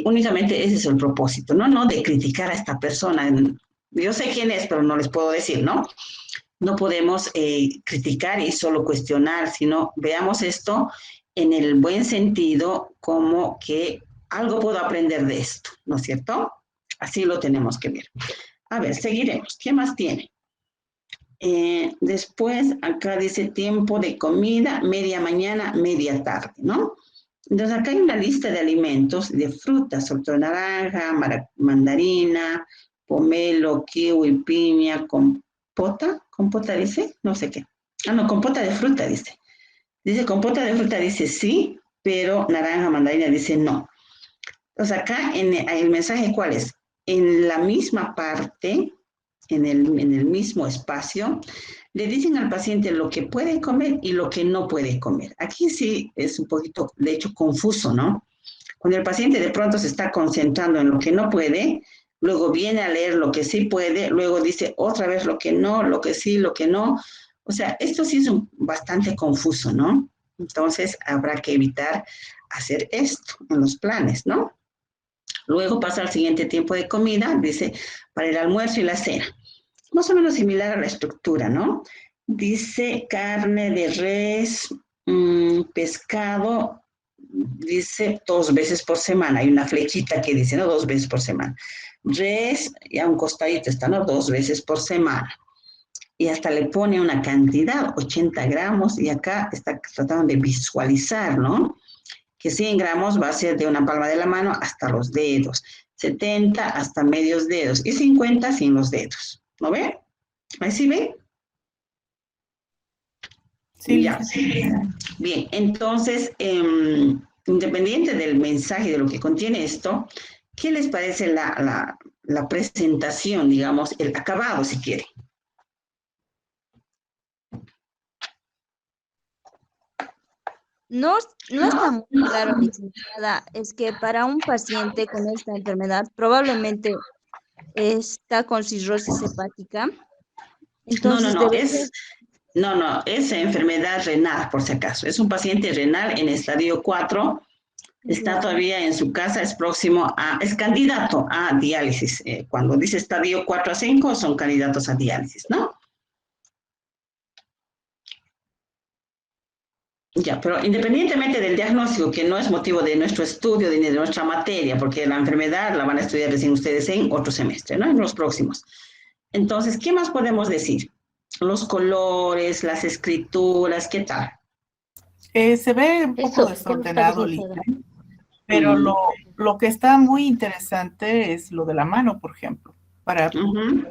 únicamente ese es el propósito, ¿no? No de criticar a esta persona. Yo sé quién es, pero no les puedo decir, ¿no? No podemos criticar y solo cuestionar, sino veamos esto en el buen sentido, como que algo puedo aprender de esto, ¿no es cierto? Así lo tenemos que ver. A ver, seguiremos. ¿Qué más tiene? Después, acá dice tiempo de comida, media mañana, media tarde, ¿no? Entonces, acá hay una lista de alimentos, de frutas, sobre todo naranja, mandarina, pomelo, kiwi, piña, compota dice, no sé qué. Ah, no, compota de fruta dice. Dice compota de fruta dice sí, pero naranja, mandarina dice no. Entonces acá en el mensaje, ¿cuál es? En la misma parte, en el mismo espacio, le dicen al paciente lo que puede comer y lo que no puede comer. Aquí sí es un poquito, de hecho, confuso, ¿no? Cuando el paciente de pronto se está concentrando en lo que no puede, luego viene a leer lo que sí puede, luego dice otra vez lo que no, lo que sí, lo que no. O sea, esto sí es bastante confuso, ¿no? Entonces, habrá que evitar hacer esto en los planes, ¿no? Luego pasa al siguiente tiempo de comida, dice, para el almuerzo y la cena. Más o menos similar a la estructura, ¿no? Dice carne de res, pescado, dice 2 veces por semana. Hay una flechita que dice, ¿no? 2 veces por semana. Res, y a un costadito está, ¿no? 2 veces por semana. Y hasta le pone una cantidad, 80 gramos, y acá está tratando de visualizar, ¿no? Que 100 gramos va a ser de una palma de la mano hasta los dedos, 70 hasta medios dedos, y 50 sin los dedos. ¿No ve? ¿Ahí sí ve? Sí. Ya. Bien, entonces, independiente del mensaje de lo que contiene esto, ¿qué les parece la presentación, digamos, el acabado, si quiere? No está muy claro, licenciada. Es que para un paciente con esta enfermedad probablemente está con cirrosis hepática. Entonces es enfermedad renal, por si acaso. Es un paciente renal en estadio 4, está todavía en su casa, es candidato a diálisis. Cuando dice estadio 4 a 5, son candidatos a diálisis, ¿no? Ya, pero independientemente del diagnóstico, que no es motivo de nuestro estudio ni de nuestra materia, porque la enfermedad la van a estudiar recién ustedes en otro semestre, ¿no? En los próximos. Entonces, ¿qué más podemos decir? Los colores, las escrituras, ¿qué tal? Se ve un poco desordenado, Lina, pero lo que está muy interesante es lo de la mano, por ejemplo, para poder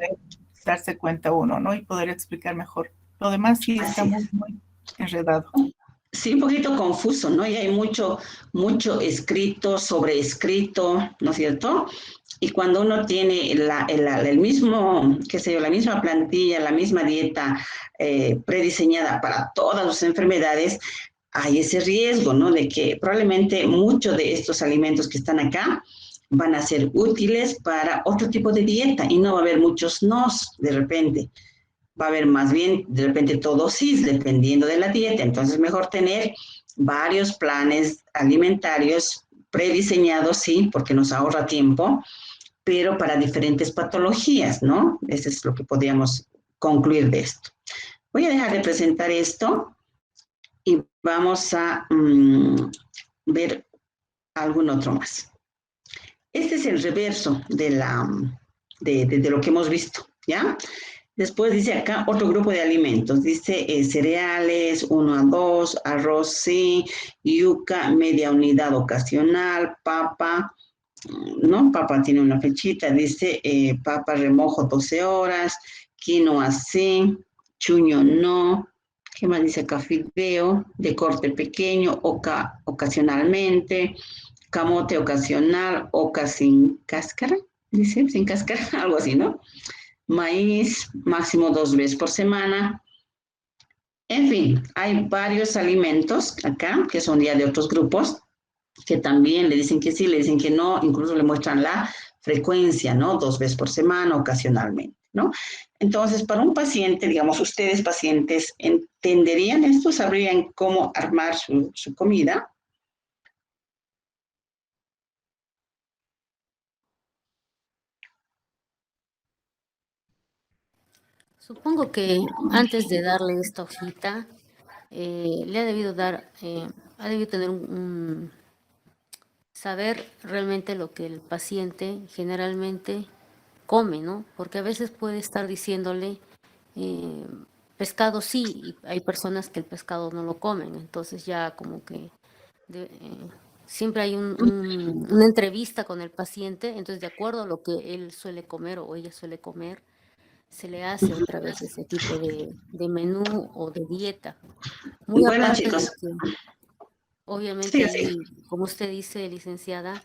darse cuenta uno, ¿no? Y poder explicar mejor. Lo demás sí está muy enredado. Sí, un poquito confuso, ¿no? Y hay mucho escrito, sobreescrito, ¿no es cierto? Y cuando uno tiene el mismo, qué sé yo, la misma plantilla, la misma dieta prediseñada para todas las enfermedades, hay ese riesgo, ¿no? De que probablemente muchos de estos alimentos que están acá van a ser útiles para otro tipo de dieta y no va a haber muchos nos de repente. Va a haber más bien de repente todos sí, dependiendo de la dieta. Entonces, mejor tener varios planes alimentarios prediseñados, sí, porque nos ahorra tiempo, pero para diferentes patologías, ¿no? Eso es lo que podríamos concluir de esto. Voy a dejar de presentar esto y vamos a ver algún otro más. Este es el reverso de lo que hemos visto, ¿ya? Después dice acá otro grupo de alimentos. Dice cereales, 1 a 2, arroz, sí, yuca, media unidad ocasional, papa, ¿no? Papa tiene una flechita, dice papa remojo 12 horas, quinoa sí, chuño no. ¿Qué más dice acá? Fideo de corte pequeño, ocasionalmente, camote ocasional, oca sin cáscara, dice, sin cáscara, algo así, ¿no? Maíz, máximo 2 veces por semana. En fin, hay varios alimentos acá, que son ya de otros grupos, que también le dicen que sí, le dicen que no, incluso le muestran la frecuencia, ¿no? 2 veces por semana, ocasionalmente, ¿no? Entonces, para un paciente, digamos, ustedes pacientes, ¿entenderían esto? ¿Sabrían cómo armar su comida? Supongo que antes de darle esta hojita, le ha debido dar, ha debido tener saber realmente lo que el paciente generalmente come, ¿no? Porque a veces puede estar diciéndole pescado sí, y hay personas que el pescado no lo comen, entonces ya como que siempre hay una entrevista con el paciente, entonces de acuerdo a lo que él suele comer o ella suele comer, se le hace otra vez ese tipo de menú o de dieta. Muy Bueno, aparte de chicos. que, obviamente, Sí, ahí, sí. como usted dice, licenciada,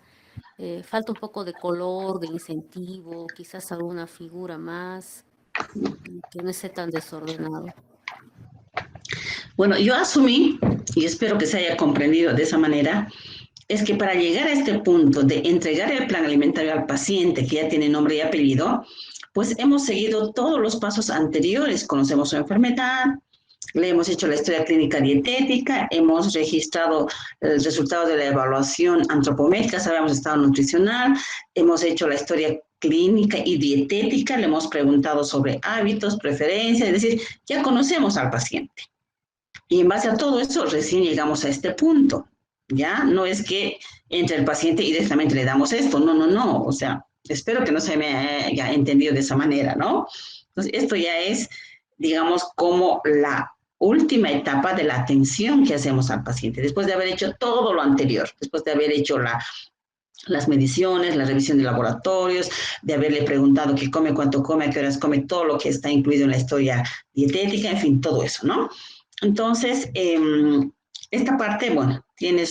falta un poco de color, de incentivo, quizás alguna figura más, que no esté tan desordenado. Bueno, yo asumí, y espero que se haya comprendido de esa manera, es que para llegar a este punto de entregar el plan alimentario al paciente que ya tiene nombre y apellido, pues hemos seguido todos los pasos anteriores. Conocemos su enfermedad, le hemos hecho la historia clínica dietética, hemos registrado el resultado de la evaluación antropométrica, sabemos el estado nutricional, hemos hecho la historia clínica y dietética, le hemos preguntado sobre hábitos, preferencias, es decir, ya conocemos al paciente. Y en base a todo eso, recién llegamos a este punto, ¿ya? No es que entre el paciente y directamente le damos esto, no, o sea, espero que no se me haya entendido de esa manera, ¿no? Entonces, esto ya es, digamos, como la última etapa de la atención que hacemos al paciente, después de haber hecho todo lo anterior, después de haber hecho las mediciones, la revisión de laboratorios, de haberle preguntado qué come, cuánto come, a qué horas come, todo lo que está incluido en la historia dietética, en fin, todo eso, ¿no? Entonces, esta parte, bueno, tiene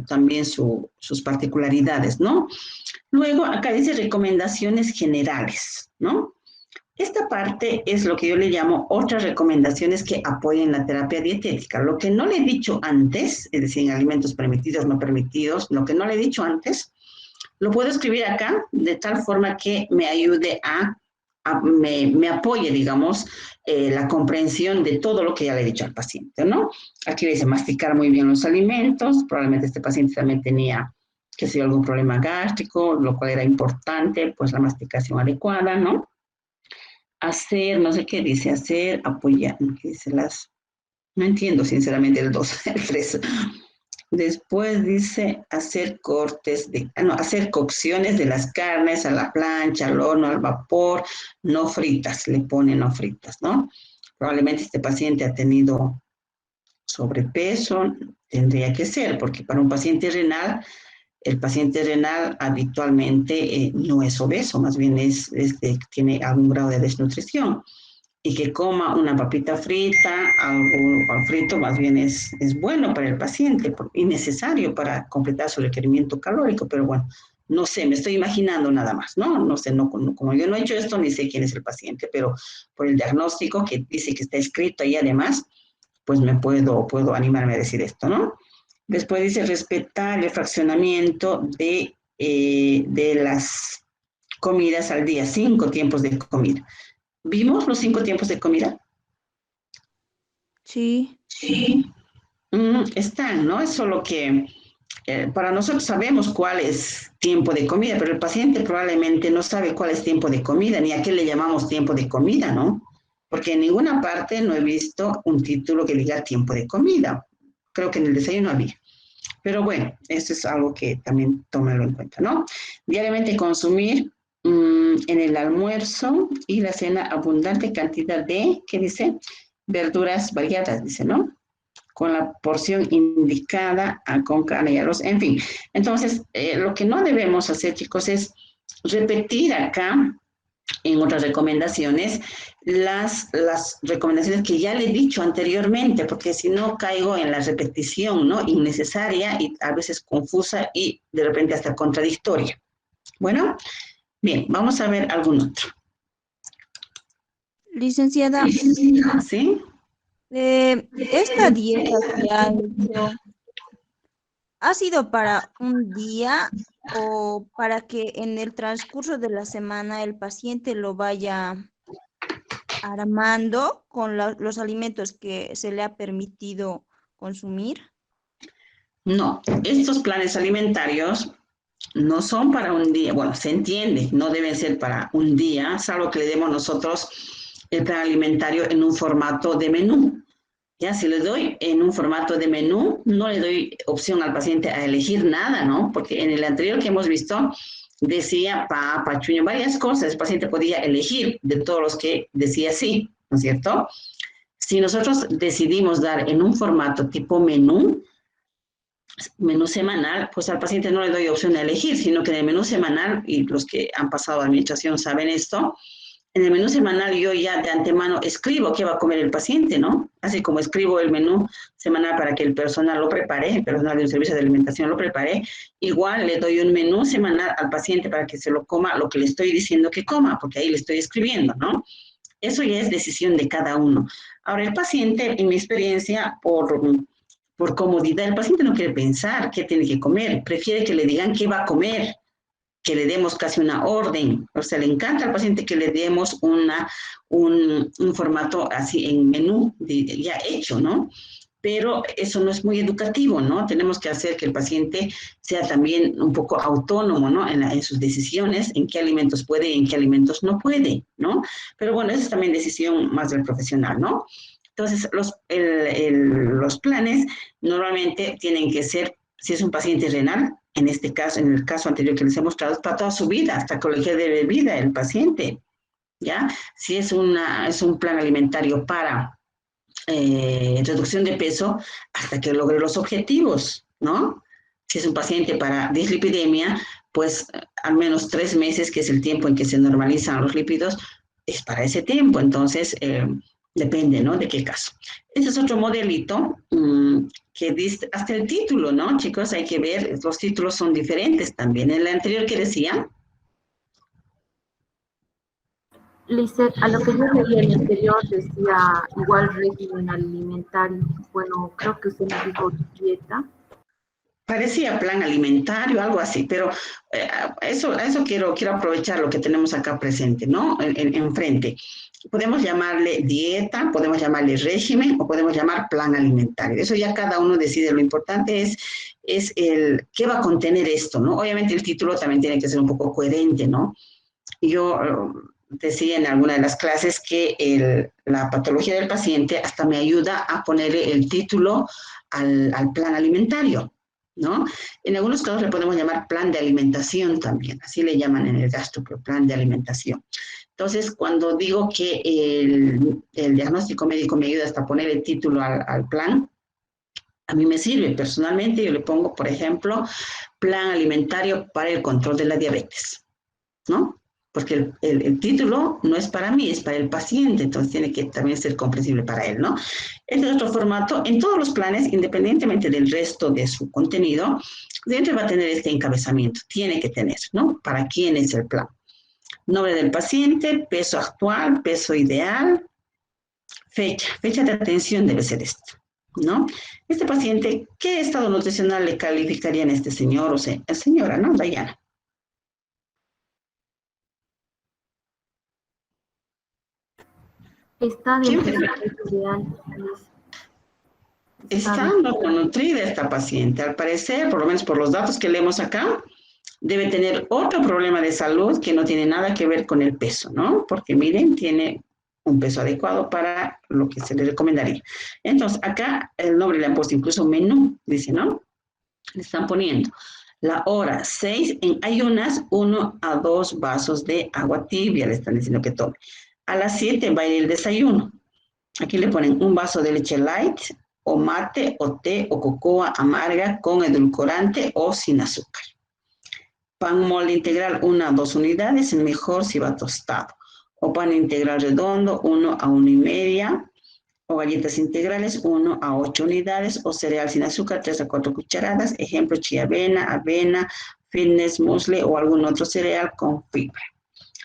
también sus particularidades, ¿no? Luego, acá dice recomendaciones generales, ¿no? Esta parte es lo que yo le llamo otras recomendaciones que apoyen la terapia dietética. Lo que no le he dicho antes, es decir, en alimentos permitidos, no permitidos, lo que no le he dicho antes, lo puedo escribir acá de tal forma que me ayude me apoye, digamos, la comprensión de todo lo que ya le he dicho al paciente, ¿no? Aquí dice masticar muy bien los alimentos, probablemente este paciente también tenía, que sé, algún problema gástrico, lo cual era importante, pues la masticación adecuada, ¿no? Hacer, no sé qué dice, hacer, apoyar, ¿qué dice no entiendo sinceramente el 2, el 3. Después dice hacer hacer cocciones de las carnes a la plancha, al horno, al vapor, no fritas, le pone no fritas, ¿no? Probablemente este paciente ha tenido sobrepeso, tendría que ser, porque para un paciente renal, el paciente renal habitualmente no es obeso, más bien tiene algún grado de desnutrición. Y que coma una papita frita, algo frito, más bien es bueno para el paciente y necesario para completar su requerimiento calórico, pero bueno, No sé, me estoy imaginando nada más, ¿no? No sé, como yo no he hecho esto, ni sé quién es el paciente, pero por el diagnóstico que dice que está escrito ahí además, pues puedo animarme a decir esto, ¿no? Después dice respetar el fraccionamiento de las comidas al día, 5 tiempos de comida. ¿Vimos los 5 tiempos de comida? Sí. Sí. Están, ¿no? Es solo que para nosotros sabemos cuál es tiempo de comida, pero el paciente probablemente no sabe cuál es tiempo de comida, ni a qué le llamamos tiempo de comida, ¿no? Porque en ninguna parte no he visto un título que diga tiempo de comida. Creo que en el desayuno había. Pero bueno, esto es algo que también tómalo en cuenta, ¿no? Diariamente consumir en el almuerzo y la cena abundante cantidad de, ¿qué dice? Verduras variadas, dice, ¿no? Con la porción indicada, con carne y arroz, en fin. Entonces, lo que no debemos hacer, chicos, es repetir acá en otras recomendaciones las recomendaciones que ya le he dicho anteriormente, porque si no caigo en la repetición, ¿no? Innecesaria y a veces confusa y de repente hasta contradictoria. Bueno, bien, vamos a ver algún otro. Licenciada. ¿Sí? Esta dieta que ha hecho, ¿ha sido para un día o para que en el transcurso de la semana el paciente lo vaya armando con los alimentos que se le ha permitido consumir? No, estos planes alimentarios no son para un día, bueno, se entiende, no deben ser para un día, salvo que le demos nosotros el plan alimentario en un formato de menú. Ya, si le doy en un formato de menú, no le doy opción al paciente a elegir nada, ¿no? Porque en el anterior que hemos visto, decía papa, chuño, varias cosas, el paciente podía elegir de todos los que decía sí, ¿no es cierto? Si nosotros decidimos dar en un formato tipo menú semanal, pues al paciente no le doy opción a elegir, sino que en el menú semanal, y los que han pasado a administración saben esto, en el menú semanal yo ya de antemano escribo qué va a comer el paciente, ¿no? Así como escribo el menú semanal para que el personal lo prepare, el personal de un servicio de alimentación lo prepare, igual le doy un menú semanal al paciente para que se lo coma lo que le estoy diciendo que coma, porque ahí le estoy escribiendo, ¿no? Eso ya es decisión de cada uno. Ahora, el paciente, en mi experiencia, por comodidad, el paciente no quiere pensar qué tiene que comer, prefiere que le digan qué va a comer, que le demos casi una orden. O sea, le encanta al paciente que le demos un formato así en menú ya hecho, ¿no? Pero eso no es muy educativo, ¿no? Tenemos que hacer que el paciente sea también un poco autónomo, ¿no? En sus decisiones, en qué alimentos puede y en qué alimentos no puede, ¿no? Pero bueno, esa es también decisión más del profesional, ¿no? Entonces, los planes normalmente tienen que ser, si es un paciente renal, en este caso, en el caso anterior que les he mostrado, es para toda su vida, hasta que le quede de vida el paciente, ¿ya? Si es un plan alimentario para reducción de peso, hasta que logre los objetivos, ¿no? Si es un paciente para dislipidemia, pues al menos 3 meses, que es el tiempo en que se normalizan los lípidos, es para ese tiempo. Entonces, depende, ¿no? De qué caso. Este es otro modelito que dice, hasta el título, ¿no? Chicos, hay que ver, los títulos son diferentes también. En el anterior, ¿qué decía? Lizeth, a lo que yo leí en el anterior decía igual régimen alimentario. Bueno, creo que usted me dijo dieta. Parecía plan alimentario, algo así, pero eso quiero aprovechar lo que tenemos acá presente, ¿no? Enfrente. Podemos llamarle dieta, podemos llamarle régimen o podemos llamar plan alimentario. Eso ya cada uno decide. Lo importante es el qué va a contener esto, ¿no? Obviamente el título también tiene que ser un poco coherente, ¿no? Yo decía en alguna de las clases que la patología del paciente hasta me ayuda a ponerle el título al plan alimentario, ¿no? En algunos casos le podemos llamar plan de alimentación también, así le llaman en el gastro, plan de alimentación. Entonces, cuando digo que el diagnóstico médico me ayuda hasta poner el título al plan, a mí me sirve. Personalmente yo le pongo, por ejemplo, plan alimentario para el control de la diabetes, ¿no? porque el título no es para mí, es para el paciente, entonces tiene que también ser comprensible para él, ¿no? Este es otro formato. En todos los planes, independientemente del resto de su contenido, siempre va a tener este encabezamiento, tiene que tener, ¿no? ¿Para quién es el plan? Nombre del paciente, peso actual, peso ideal, fecha de atención debe ser esta, ¿no? Este paciente, ¿qué estado nutricional le calificarían a este señor o señora, ¿no? Dayana. Está dentro del peso ideal. Está nutrida esta paciente. Al parecer, por lo menos por los datos que leemos acá, debe tener otro problema de salud que no tiene nada que ver con el peso, ¿no? Porque miren, tiene un peso adecuado para lo que se le recomendaría. Entonces, acá el nombre le han puesto incluso menú, dice, ¿no? Le están poniendo la hora 6 en ayunas, 1 a 2 vasos de agua tibia, le están diciendo que tome. A las 7 va a ir el desayuno. Aquí le ponen un vaso de leche light, o mate, o té, o cocoa amarga con edulcorante o sin azúcar. Pan molde integral, 1 a 2 unidades, mejor si va tostado. O pan integral redondo, 1 a 1,5. O galletas integrales, 1 a 8 unidades. O cereal sin azúcar, 3 a 4 cucharadas. Ejemplo, chiavena, avena, fitness, muesli o algún otro cereal con fibra.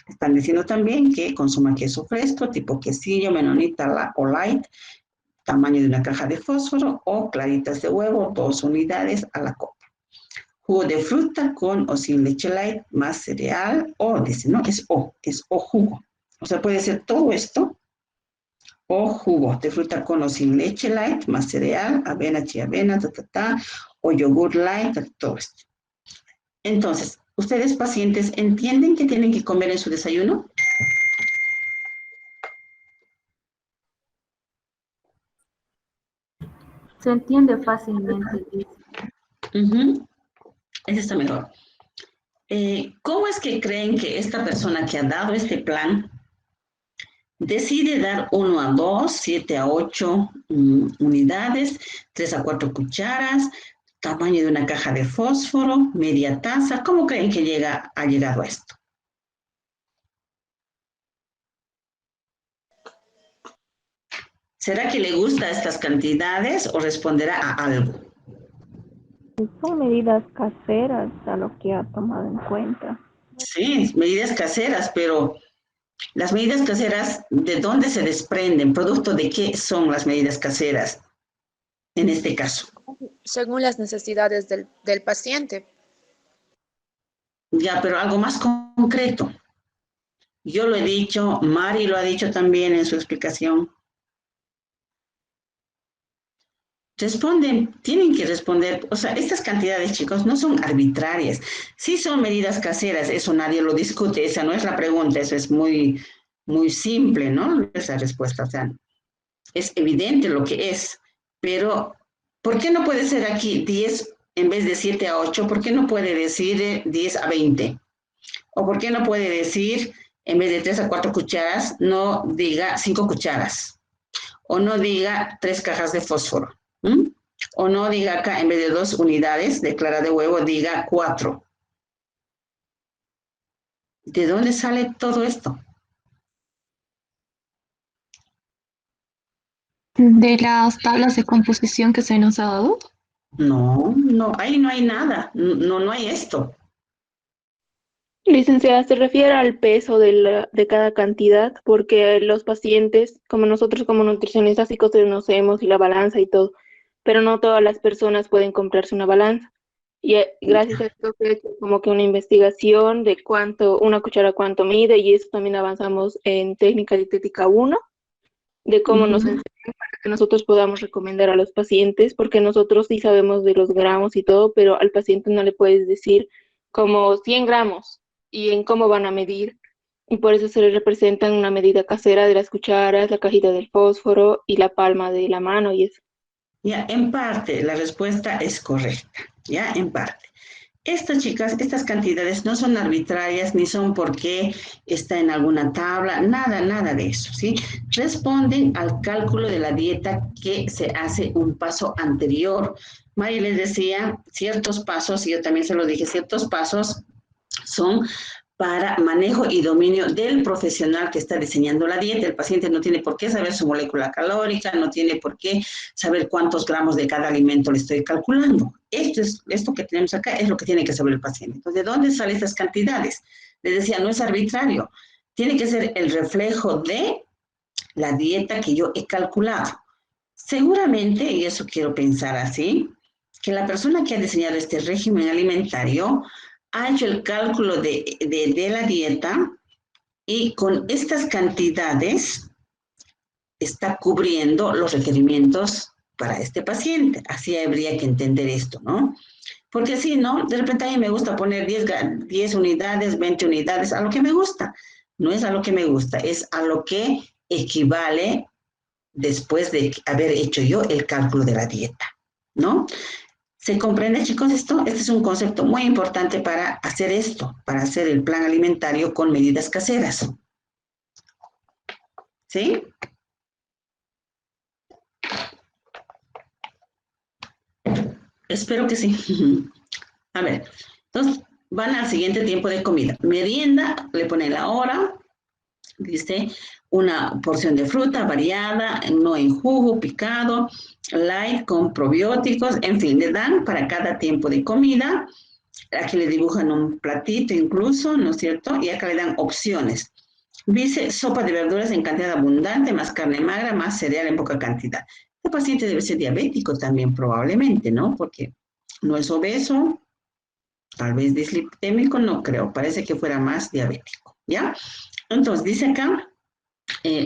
Están diciendo también que consuma queso fresco, tipo quesillo, menonita o light, tamaño de una caja de fósforo, o claritas de huevo, 2 unidades a la copa. Jugo de fruta con o sin leche light, más cereal, o dice, no, es o jugo. O sea, puede ser todo esto, o jugo de fruta con o sin leche light, más cereal, avena, chiavena, o yogur light, todo esto. Entonces, ¿ustedes pacientes entienden qué tienen que comer en su desayuno? Se entiende fácilmente. Ese está mejor. ¿Cómo es que creen que esta persona que ha dado este plan decide dar 1 a 2, 7 a 8 unidades, 3 a 4 cucharas, tamaño de una caja de fósforo, media taza? ¿Cómo creen que ha llegado a esto? ¿Será que le gusta estas cantidades o responderá a algo? Son medidas caseras a lo que ha tomado en cuenta. Sí, medidas caseras, pero las medidas caseras, ¿de dónde se desprenden? ¿Producto de qué son las medidas caseras en este caso? Según las necesidades del paciente. Ya, pero algo más concreto. Yo lo he dicho, Mari lo ha dicho también en su explicación. Responden, tienen que responder, o sea, estas cantidades, chicos, no son arbitrarias. Sí son medidas caseras, eso nadie lo discute, esa no es la pregunta, eso es muy, muy simple, ¿no? Esa respuesta, o sea, es evidente lo que es, pero ¿por qué no puede ser aquí 10 en vez de 7 a 8? ¿Por qué no puede decir 10 a 20? ¿O por qué no puede decir, en vez de 3 a 4 cucharas, no diga 5 cucharas? O no diga 3 cajas de fósforo. O no diga acá, en vez de 2 unidades de clara de huevo, diga 4. ¿De dónde sale todo esto? ¿De las tablas de composición que se nos ha dado? No, ahí no hay nada, no hay esto. Licenciada, se refiere al peso de cada cantidad, porque los pacientes, como nosotros como nutricionistas, sí conocemos y la balanza y todo, pero no todas las personas pueden comprarse una balanza. Y gracias a esto se ha hecho como que una investigación de una cuchara cuánto mide, y eso también avanzamos en técnica dietética 1, de cómo nos enseñan para que nosotros podamos recomendar a los pacientes, porque nosotros sí sabemos de los gramos y todo, pero al paciente no le puedes decir como 100 gramos y en cómo van a medir. Y por eso se les representa en una medida casera de las cucharas, la cajita del fósforo y la palma de la mano y eso. Ya, en parte, la respuesta es correcta, ya, en parte. Estas chicas, estas cantidades no son arbitrarias, ni son porque está en alguna tabla, nada de eso, ¿sí? Responden al cálculo de la dieta que se hace un paso anterior. Mari les decía, ciertos pasos, y yo también se lo dije, ciertos pasos son para manejo y dominio del profesional que está diseñando la dieta. El paciente no tiene por qué saber su molécula calórica, no tiene por qué saber cuántos gramos de cada alimento le estoy calculando. Esto que tenemos acá es lo que tiene que saber el paciente. Entonces, ¿de dónde salen estas cantidades? Les decía, no es arbitrario. Tiene que ser el reflejo de la dieta que yo he calculado. Seguramente, y eso quiero pensar así, que la persona que ha diseñado este régimen alimentario ha hecho el cálculo de la dieta y con estas cantidades está cubriendo los requerimientos para este paciente. Así habría que entender esto, ¿no? Porque si no, de repente a mí me gusta poner 10 unidades, 20 unidades, a lo que me gusta. No es a lo que me gusta, es a lo que equivale después de haber hecho yo el cálculo de la dieta, ¿no? ¿Se comprende, chicos, esto? Este es un concepto muy importante para hacer esto, para hacer el plan alimentario con medidas caseras. ¿Sí? Espero que sí. A ver, entonces van al siguiente tiempo de comida. Merienda, le ponen la hora, dice una porción de fruta variada, no en jugo, picado, light con probióticos, en fin, le dan para cada tiempo de comida. Aquí le dibujan un platito incluso, ¿no es cierto? Y acá le dan opciones. Dice sopa de verduras en cantidad abundante, más carne magra, más cereal en poca cantidad. Este paciente debe ser diabético también probablemente, ¿no? Porque no es obeso, tal vez dislipidémico, no creo, parece que fuera más diabético, ¿ya? Entonces, dice acá,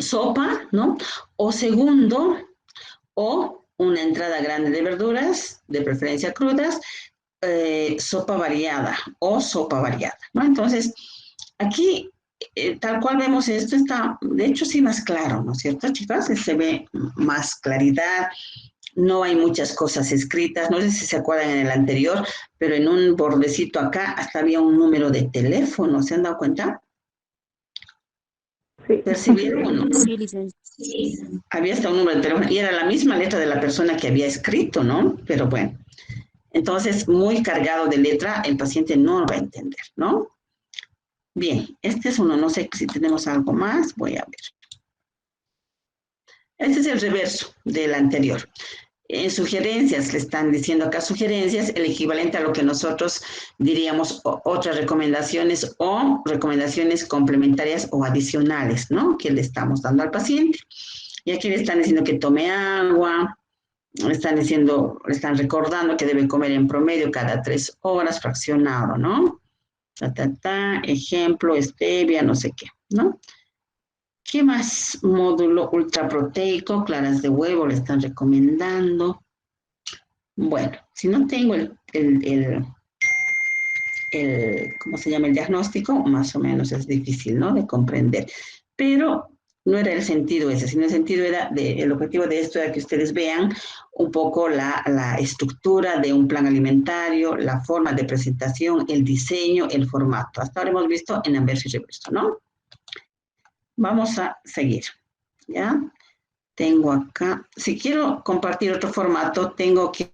sopa, ¿no? O segundo, o una entrada grande de verduras, de preferencia crudas, sopa variada o sopa variada, ¿no? Entonces, aquí, tal cual vemos esto, está, de hecho, sí más claro, ¿no es cierto, chicas? Se ve más claridad, no hay muchas cosas escritas, no sé si se acuerdan en el anterior, pero en un bordecito acá hasta había un número de teléfono, ¿se han dado cuenta? Sí. ¿Percibieron o no? Sí, licenciada. Había hasta un número de teléfono y era la misma letra de la persona que había escrito, ¿no? Pero bueno, entonces muy cargado de letra, el paciente no lo va a entender, ¿no? Bien, este es uno, no sé si tenemos algo más, voy a ver. Este es el reverso del anterior. En sugerencias, le están diciendo acá sugerencias, el equivalente a lo que nosotros diríamos otras recomendaciones o recomendaciones complementarias o adicionales, ¿no? Que le estamos dando al paciente. Y aquí le están diciendo que tome agua, le están recordando que debe comer en promedio cada 3 horas, fraccionado, ¿no? Ejemplo, stevia, no sé qué, ¿no? ¿Qué más? Módulo ultraproteico, claras de huevo, le están recomendando. Bueno, si no tengo ¿cómo se llama? El diagnóstico, más o menos es difícil, ¿no? De comprender. Pero no era el sentido ese, sino el sentido era, el objetivo de esto era que ustedes vean un poco la estructura de un plan alimentario, la forma de presentación, el diseño, el formato. Hasta ahora hemos visto en anverso y reverso, ¿no? Vamos a seguir, ¿ya? Tengo acá, si quiero compartir otro formato, tengo que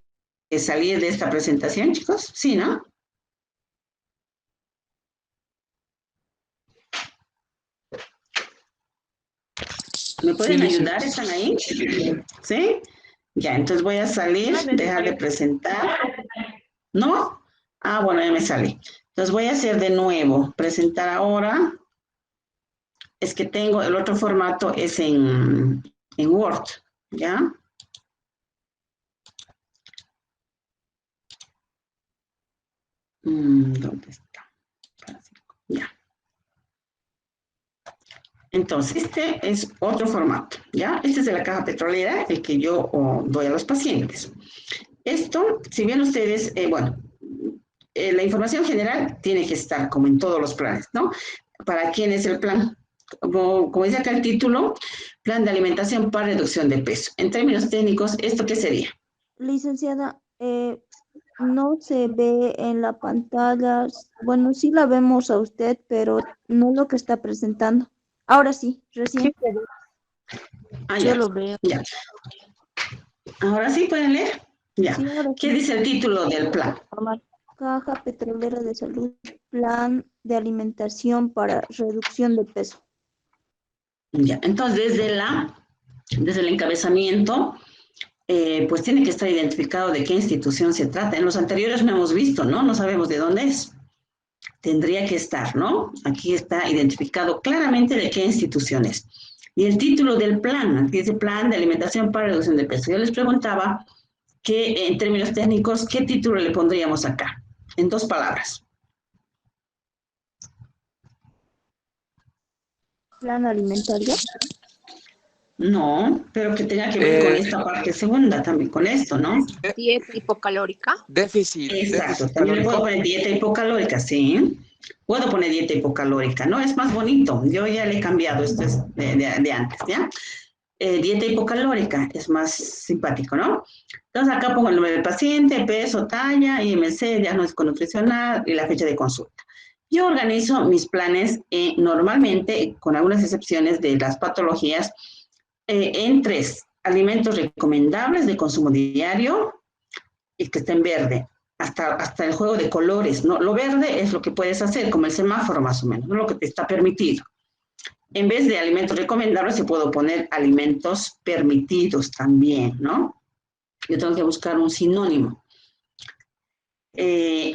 salir de esta presentación, chicos, ¿sí, no? ¿Me pueden ayudar? ¿Están ahí? ¿Sí? Ya, entonces voy a salir, dejar de presentar. ¿No? Ah, bueno, ya me salí. Entonces voy a hacer de nuevo, presentar ahora. Es que tengo, el otro formato es en Word, ¿ya? ¿Dónde está? Ya. Entonces, este es otro formato, ¿ya? Este es de la caja petrolera, el que yo doy a los pacientes. Esto, si bien ustedes, la información general tiene que estar como en todos los planes, ¿no? ¿Para quién es el plan? Como dice acá el título, plan de alimentación para reducción de peso. En términos técnicos, ¿esto qué sería? Licenciada, no se ve en la pantalla. Bueno, sí la vemos a usted, pero no lo que está presentando. Ahora sí, recién. Ah, Yo ya, lo veo. ya. ¿Ahora sí pueden leer? Ya. Sí, ahora ¿Qué sí. dice el título del plan? Caja Petrolera de Salud. plan de alimentación para reducción de peso? Ya, entonces desde el encabezamiento, pues tiene que estar identificado de qué institución se trata. En los anteriores no hemos visto, ¿no? No sabemos de dónde es. Tendría que estar, ¿no? Aquí está identificado claramente de qué institución es. Y el título del plan, aquí dice Plan de Alimentación para Reducción de Peso. Yo les preguntaba que en términos técnicos, ¿qué título le pondríamos acá? En 2 palabras. ¿Plan alimentario? No, pero que tenga que ver con esta parte segunda, también con esto, ¿no? Dieta hipocalórica. Déficit. Exacto, Déficit también le puedo calórico. poner dieta hipocalórica, sí. Puedo poner dieta hipocalórica, ¿no? Es más bonito. Yo ya le he cambiado, esto es de antes, ¿ya? Dieta hipocalórica es más simpático, ¿no? Entonces acá pongo el nombre del paciente, peso, talla, IMC, diagnóstico nutricional y la fecha de consulta. Yo organizo mis planes normalmente, con algunas excepciones de las patologías, en 3 alimentos recomendables de consumo diario y que esté en verde. Hasta el juego de colores, ¿no? Lo verde es lo que puedes hacer, como el semáforo más o menos, ¿no? Lo que te está permitido. En vez de alimentos recomendables, se puedo poner alimentos permitidos también, ¿no? Yo tengo que buscar un sinónimo.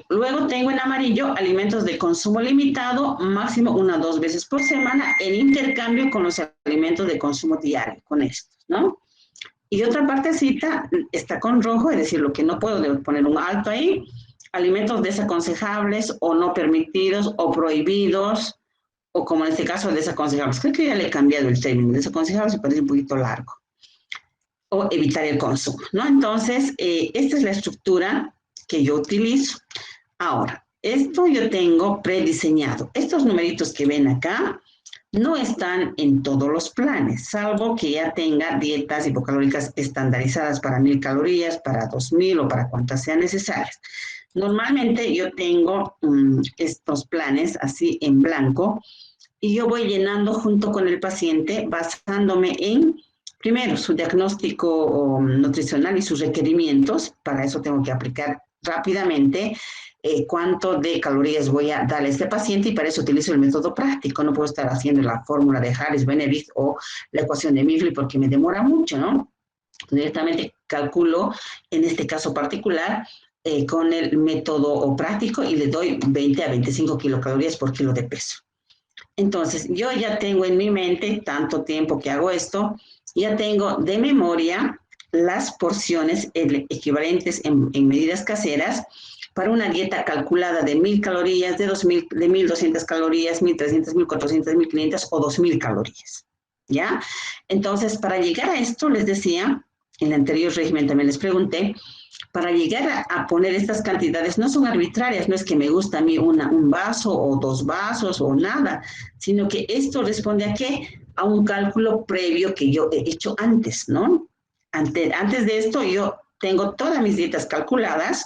Luego tengo en amarillo alimentos de consumo limitado, máximo 1 o 2 veces por semana, en intercambio con los alimentos de consumo diario, con estos, ¿no? Y otra partecita está con rojo, es decir, lo que no puedo poner un alto ahí, alimentos desaconsejables o no permitidos o prohibidos, o como en este caso desaconsejables. Creo que ya le he cambiado el término, desaconsejables me parece un poquito largo. O evitar el consumo, ¿no? Entonces, esta es la estructura que yo utilizo. Ahora, esto yo tengo prediseñado. Estos numeritos que ven acá no están en todos los planes, salvo que ya tenga dietas hipocalóricas estandarizadas para 1000 calorías, para 2000 o para cuantas sean necesarias. Normalmente yo tengo estos planes así en blanco y yo voy llenando junto con el paciente basándome en, primero, su diagnóstico nutricional y sus requerimientos. Para eso tengo que aplicar rápidamente cuánto de calorías voy a darle a este paciente y para eso utilizo el método práctico. No puedo estar haciendo la fórmula de Harris-Benedict o la ecuación de Mifflin porque me demora mucho, ¿no? Directamente calculo, en este caso particular, con el método práctico y le doy 20 a 25 kilocalorías por kilo de peso. Entonces, yo ya tengo en mi mente, tanto tiempo que hago esto, ya tengo de memoria las porciones equivalentes en medidas caseras para una dieta calculada de 1000 calorías, de 2000, de 1200 calorías, 1300, 1400, 1500 o 2000 calorías, ¿ya? Entonces, para llegar a esto, les decía, en el anterior régimen también les pregunté, para llegar a poner estas cantidades no son arbitrarias, no es que me gusta a mí un vaso o 2 vasos o nada, sino que esto responde a ¿qué? A un cálculo previo que yo he hecho antes, ¿no? Antes de esto yo tengo todas mis dietas calculadas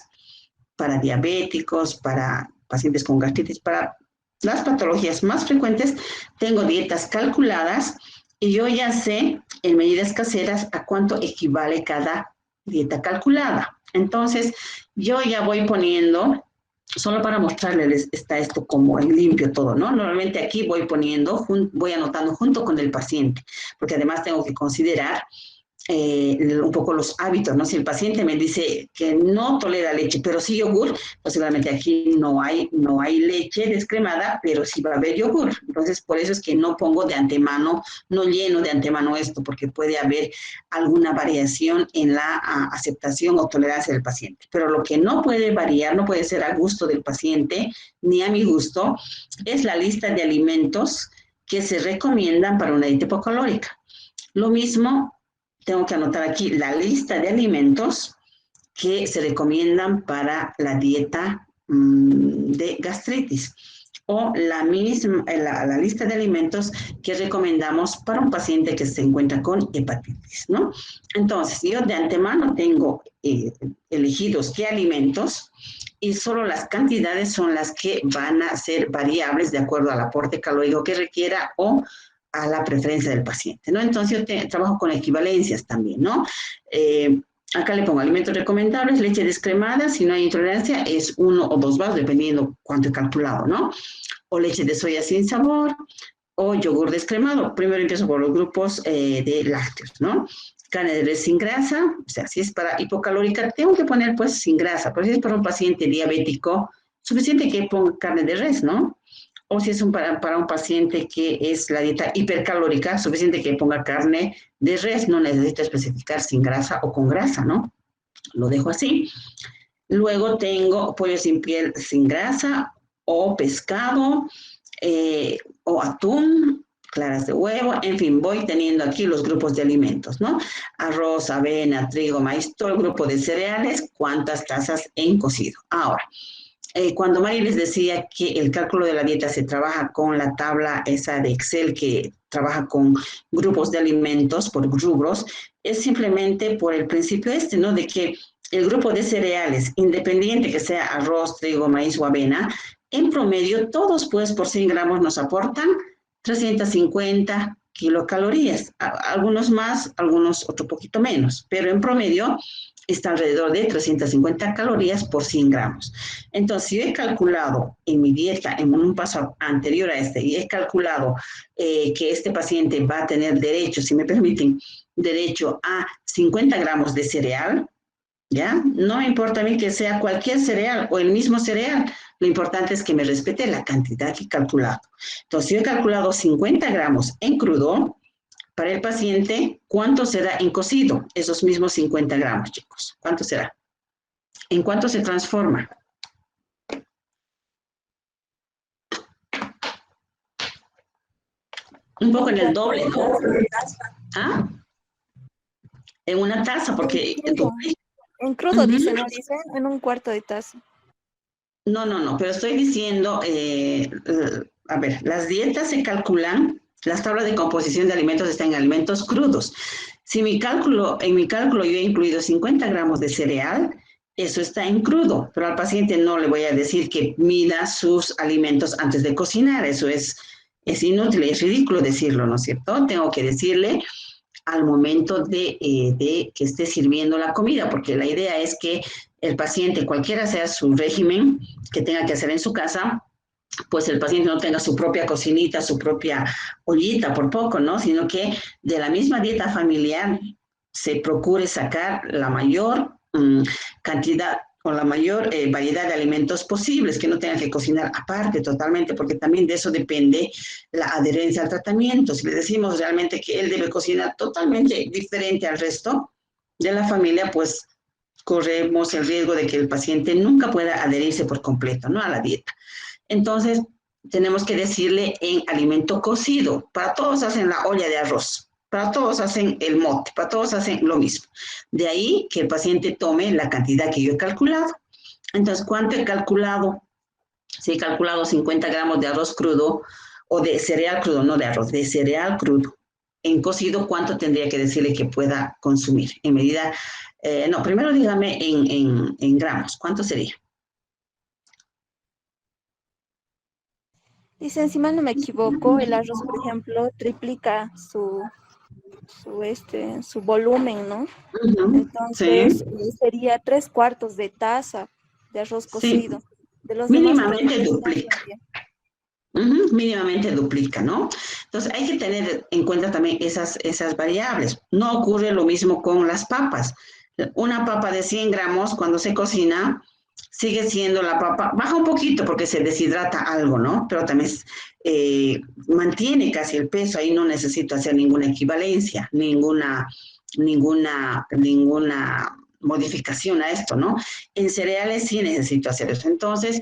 para diabéticos, para pacientes con gastritis, para las patologías más frecuentes, tengo dietas calculadas y yo ya sé en medidas caseras a cuánto equivale cada dieta calculada. Entonces, yo ya voy poniendo, solo para mostrarles, está esto como en limpio todo, ¿no? Normalmente aquí voy poniendo, voy anotando junto con el paciente, porque además tengo que considerar un poco los hábitos, ¿no? Si el paciente me dice que no tolera leche, pero sí yogur, pues seguramente aquí no hay leche descremada, pero sí va a haber yogur. Entonces, por eso es que no pongo de antemano, no lleno de antemano esto, porque puede haber alguna variación en la aceptación o tolerancia del paciente. Pero lo que no puede variar, no puede ser a gusto del paciente, ni a mi gusto, es la lista de alimentos que se recomiendan para una dieta hipocalórica. Lo mismo, tengo que anotar aquí la lista de alimentos que se recomiendan para la dieta de gastritis o la lista de alimentos que recomendamos para un paciente que se encuentra con hepatitis, ¿no? Entonces, yo de antemano tengo elegidos qué alimentos y solo las cantidades son las que van a ser variables de acuerdo al aporte calórico que requiera o a la preferencia del paciente, ¿no? Entonces yo trabajo con equivalencias también, ¿no? Acá le pongo alimentos recomendables, leche descremada, si no hay intolerancia es 1 o 2 vasos, dependiendo cuánto he calculado, ¿no? O leche de soya sin sabor, o yogur descremado. Primero empiezo por los grupos de lácteos, ¿no? Carne de res sin grasa, o sea, si es para hipocalórica, tengo que poner pues sin grasa, pero si es para un paciente diabético, suficiente que ponga carne de res, ¿no? O si es para un paciente que es la dieta hipercalórica, suficiente que ponga carne de res, no necesito especificar sin grasa o con grasa, ¿no? Lo dejo así. Luego tengo pollo sin piel sin grasa, o pescado, o atún, claras de huevo, en fin, voy teniendo aquí los grupos de alimentos, ¿no? Arroz, avena, trigo, maíz, todo el grupo de cereales, cuántas tazas en cocido. Ahora, cuando Mari les decía que el cálculo de la dieta se trabaja con la tabla esa de Excel que trabaja con grupos de alimentos por rubros, es simplemente por el principio ¿no? De que el grupo de cereales, independiente que sea arroz, trigo, maíz o avena, en promedio todos pues por 100 gramos nos aportan 350 kilocalorías, algunos más, algunos otro poquito menos, pero en promedio está alrededor de 350 calorías por 100 gramos. Entonces, si yo he calculado en mi dieta, en un paso anterior a este, y he calculado que este paciente va a tener derecho, si me permiten, derecho a 50 gramos de cereal, ¿ya? No me importa a mí que sea cualquier cereal o el mismo cereal, lo importante es que me respete la cantidad que he calculado. Entonces, si yo he calculado 50 gramos en crudo, para el paciente, ¿cuánto será en cocido? Esos mismos 50 gramos, chicos. ¿Cuánto será? ¿En cuánto se transforma? Un poco en el doble, ¿no? ¿Ah? En una taza, porque... En crudo, dice, ¿no? Dice en un cuarto de taza. No, pero estoy diciendo, a ver, las dietas se calculan, las tablas de composición de alimentos están en alimentos crudos. Si en mi cálculo yo he incluido 50 gramos de cereal, eso está en crudo, pero al paciente no le voy a decir que mida sus alimentos antes de cocinar, eso es inútil, es ridículo decirlo, ¿no es cierto? Tengo que decirle al momento de que esté sirviendo la comida, porque la idea es que el paciente, cualquiera sea su régimen que tenga que hacer en su casa, pues el paciente no tenga su propia cocinita, su propia ollita por poco, ¿no? Sino que de la misma dieta familiar se procure sacar la mayor cantidad o la mayor variedad de alimentos posibles, que no tengan que cocinar aparte totalmente, porque también de eso depende la adherencia al tratamiento. Si le decimos realmente que él debe cocinar totalmente diferente al resto de la familia, pues corremos el riesgo de que el paciente nunca pueda adherirse por completo, ¿no? A la dieta. Entonces, tenemos que decirle en alimento cocido. Para todos hacen la olla de arroz, para todos hacen el mote, para todos hacen lo mismo. De ahí que el paciente tome la cantidad que yo he calculado. Entonces, ¿cuánto he calculado? Si he calculado 50 gramos de arroz crudo o de cereal crudo, no de arroz, de cereal crudo. En cocido, ¿cuánto tendría que decirle que pueda consumir? En medida, no, primero dígame en gramos, ¿cuánto sería? Dicen, si mal no me equivoco, el arroz, por ejemplo, triplica su volumen, ¿no? Entonces, sería 3/4 de taza de arroz cocido. Sí. De los Mínimamente duplica. Mínimamente duplica, ¿no? Entonces, hay que tener en cuenta también esas variables. No ocurre lo mismo con las papas. Una papa de 100 gramos, cuando se cocina, sigue siendo la papa, baja un poquito porque se deshidrata algo, ¿no? Pero también mantiene casi el peso, ahí no necesito hacer ninguna equivalencia, ninguna modificación a esto, ¿no? En cereales sí necesito hacer eso. Entonces,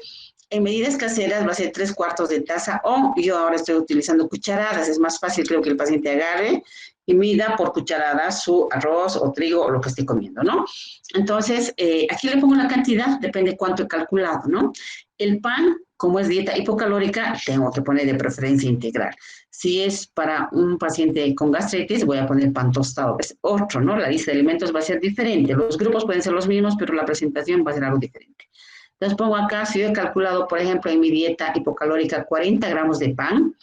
en medidas caseras va a ser 3/4 de taza, o yo ahora estoy utilizando cucharadas, es más fácil creo que el paciente agarre y mida por cucharada su arroz o trigo o lo que esté comiendo, ¿no? Entonces, aquí le pongo la cantidad, depende cuánto he calculado, ¿no? El pan, como es dieta hipocalórica, tengo que poner de preferencia integral. Si es para un paciente con gastritis, voy a poner pan tostado. Es otro, ¿no? La lista de alimentos va a ser diferente. Los grupos pueden ser los mismos, pero la presentación va a ser algo diferente. Entonces pongo acá, si yo he calculado, por ejemplo, en mi dieta hipocalórica 40 gramos de pan,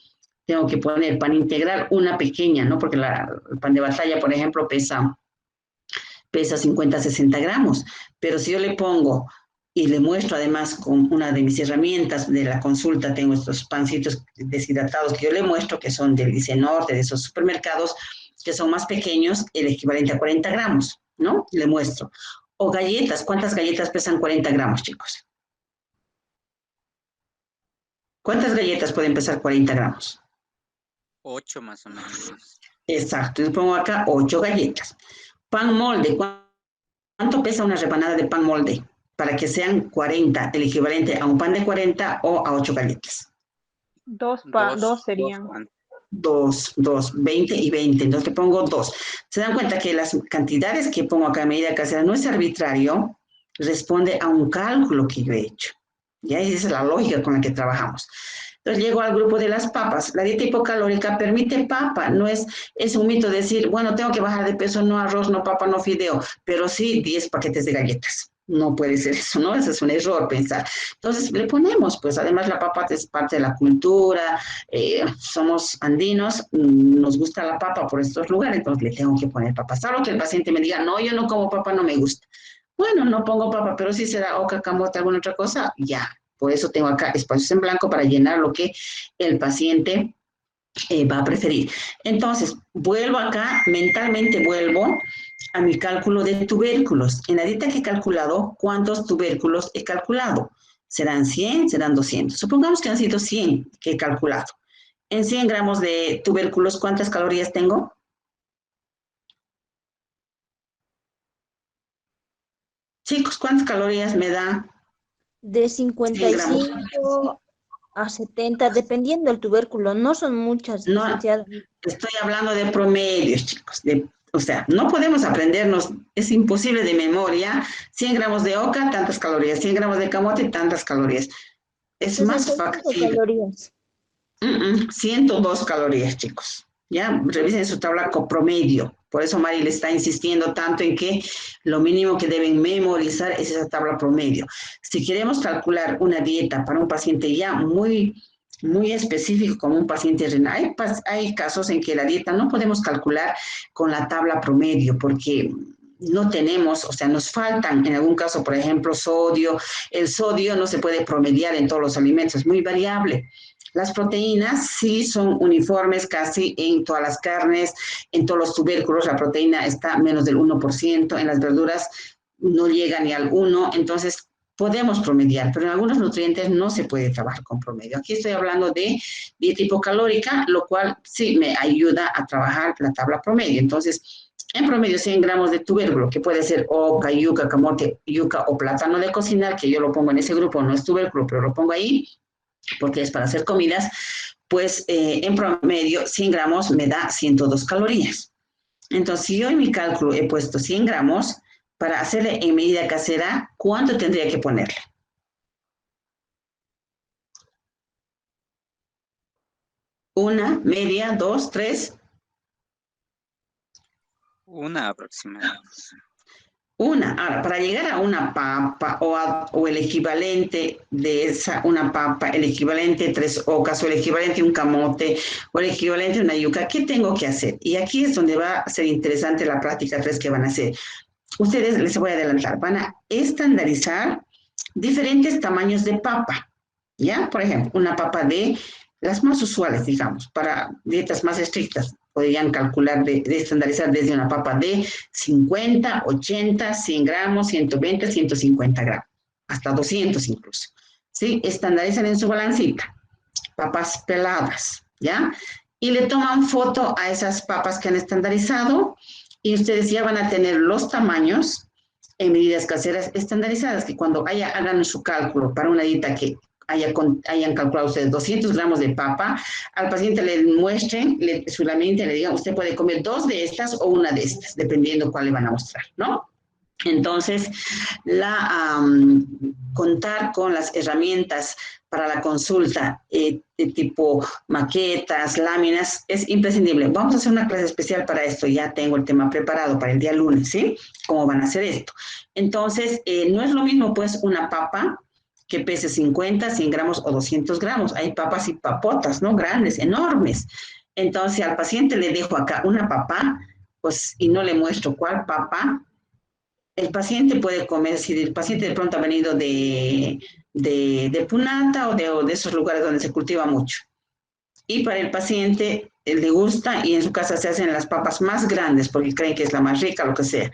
tengo que poner pan integral, una pequeña, ¿no? Porque el pan de batalla, por ejemplo, pesa pesa 50, 60 gramos. Pero si yo le pongo y le muestro además con una de mis herramientas de la consulta, tengo estos pancitos deshidratados que yo le muestro, que son del Licenorte, de esos supermercados, que son más pequeños, el equivalente a 40 gramos, ¿no? Le muestro. O galletas, ¿cuántas galletas pesan 40 gramos, chicos? ¿Cuántas galletas pueden pesar 40 gramos? 8 más o menos. Exacto, yo pongo acá 8 galletas. Pan molde, ¿cuánto pesa una rebanada de pan molde? Para que sean 40, el equivalente a un pan de 40 o a 8 galletas. Dos serían. 20 y 20, entonces le pongo 2. Se dan cuenta que las cantidades que pongo acá en medida casera no es arbitrario, responde a un cálculo que yo he hecho. Ya esa es la lógica con la que trabajamos. Entonces llego al grupo de las papas. La dieta hipocalórica permite papa, no es un mito decir, bueno, tengo que bajar de peso, no arroz, no papa, no fideo, pero sí 10 paquetes de galletas. No puede ser eso, ¿no? Ese es un error pensar. Entonces le ponemos, pues además la papa es parte de la cultura, somos andinos, nos gusta la papa por estos lugares, entonces le tengo que poner papa. Salvo que el paciente me diga, no, yo no como papa, no me gusta. Bueno, no pongo papa, pero si será oca, camote, alguna otra cosa, ya. Por eso tengo acá espacios en blanco para llenar lo que el paciente va a preferir. Entonces, vuelvo acá, mentalmente vuelvo a mi cálculo de tubérculos. En la dieta que he calculado, ¿cuántos tubérculos he calculado? ¿Serán 100? ¿Serán 200? Supongamos que han sido 100 que he calculado. En 100 gramos de tubérculos, ¿cuántas calorías tengo? Chicos, ¿cuántas calorías me da? De 55 a 70, dependiendo del tubérculo. No son muchas, no, licenciada. Estoy hablando de promedios, chicos. O sea, no podemos aprendernos, es imposible de memoria. 100 gramos de oca, tantas calorías. 100 gramos de camote, tantas calorías. Es más factible. Calorías. 102 calorías, chicos. Ya, revisen su tabla con promedio. Por eso Mari le está insistiendo tanto en que lo mínimo que deben memorizar es esa tabla promedio. Si queremos calcular una dieta para un paciente ya muy específico como un paciente renal, hay casos en que la dieta no podemos calcular con la tabla promedio porque no tenemos, o sea, nos faltan en algún caso, por ejemplo, sodio. El sodio no se puede promediar en todos los alimentos, es muy variable. Las proteínas sí son uniformes casi en todas las carnes, en todos los tubérculos la proteína está menos del 1%, en las verduras no llega ni al 1%, entonces podemos promediar, pero en algunos nutrientes no se puede trabajar con promedio. Aquí estoy hablando de dieta hipocalórica, lo cual sí me ayuda a trabajar la tabla promedio. Entonces, en promedio 100 gramos de tubérculo, que puede ser oca, yuca, camote, yuca o plátano de cocinar, que yo lo pongo en ese grupo, no es tubérculo, pero lo pongo ahí, porque es para hacer comidas, pues en promedio 100 gramos me da 102 calorías. Entonces, si yo en mi cálculo he puesto 100 gramos, para hacerle en medida casera, ¿cuánto tendría que ponerle? ¿Una, media, 2, 3? Una aproximadamente. Ahora, para llegar a una papa o el equivalente de una papa, el equivalente a 3 ocas o el equivalente a un camote o el equivalente a una yuca, ¿qué tengo que hacer? Y aquí es donde va a ser interesante la práctica 3 que van a hacer. Ustedes, les voy a adelantar, van a estandarizar diferentes tamaños de papa, ¿ya? Por ejemplo, una papa de las más usuales, digamos, para dietas más estrictas, podrían calcular de estandarizar desde una papa de 50, 80, 100 gramos, 120, 150 gramos, hasta 200 incluso, ¿sí? Estandarizan en su balancita, papas peladas, ¿ya? Y le toman foto a esas papas que han estandarizado, y ustedes ya van a tener los tamaños en medidas caseras estandarizadas, que cuando hagan su cálculo para una dieta que hayan calculado ustedes 200 gramos de papa, al paciente le muestren, solamente le digan, usted puede comer 2 de estas o una de estas, dependiendo cuál le van a mostrar, ¿no? Entonces, contar con las herramientas para la consulta de tipo maquetas, láminas, es imprescindible. Vamos a hacer una clase especial para esto. Ya tengo el tema preparado para el día lunes, ¿sí? ¿Cómo van a hacer esto? Entonces, no es lo mismo, pues, una papa que pese 50, 100 gramos o 200 gramos. Hay papas y papotas, ¿no? Grandes, enormes. Entonces, al paciente le dejo acá una papa, pues, y no le muestro cuál papa, el paciente puede comer, si el paciente de pronto ha venido de Punata o de esos lugares donde se cultiva mucho. Y para el paciente le gusta y en su casa se hacen las papas más grandes porque creen que es la más rica, lo que sea.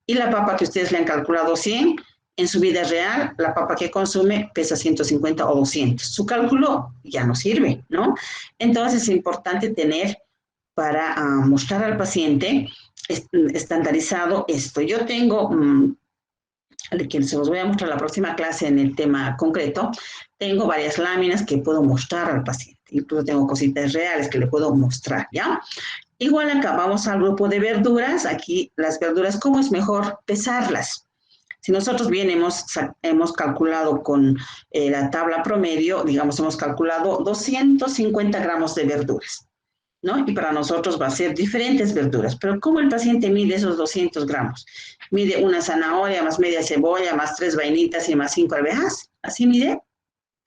Y la papa que ustedes le han calculado 100, en su vida real, la papa que consume pesa 150 o 200. Su cálculo ya no sirve, ¿no? Entonces es importante tener para mostrar al paciente estandarizado esto. Yo tengo, que se los voy a mostrar la próxima clase en el tema concreto, tengo varias láminas que puedo mostrar al paciente. Incluso tengo cositas reales que le puedo mostrar, ¿ya? Igual acá vamos al grupo de verduras. Aquí las verduras, ¿cómo es mejor pesarlas? Si nosotros bien hemos calculado con la tabla promedio, digamos, hemos calculado 250 gramos de verduras, ¿no? Y para nosotros va a ser diferentes verduras. Pero ¿cómo el paciente mide esos 200 gramos? Mide una zanahoria, más media cebolla, más 3 vainitas y más 5 arvejas. ¿Así mide?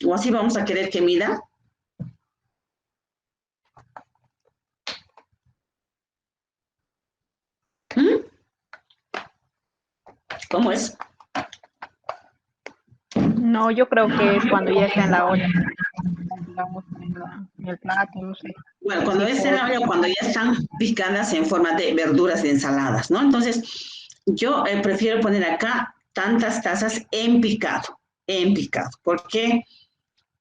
¿O así vamos a querer que mida? ¿Cómo es? No, yo creo que es cuando ya está en la olla, digamos, en el plato, no sé. Bueno, cuando está en la olla, cuando ya están picadas en forma de verduras de ensaladas, ¿no? Entonces, yo prefiero poner acá tantas tazas en picado, en picado. ¿Por qué?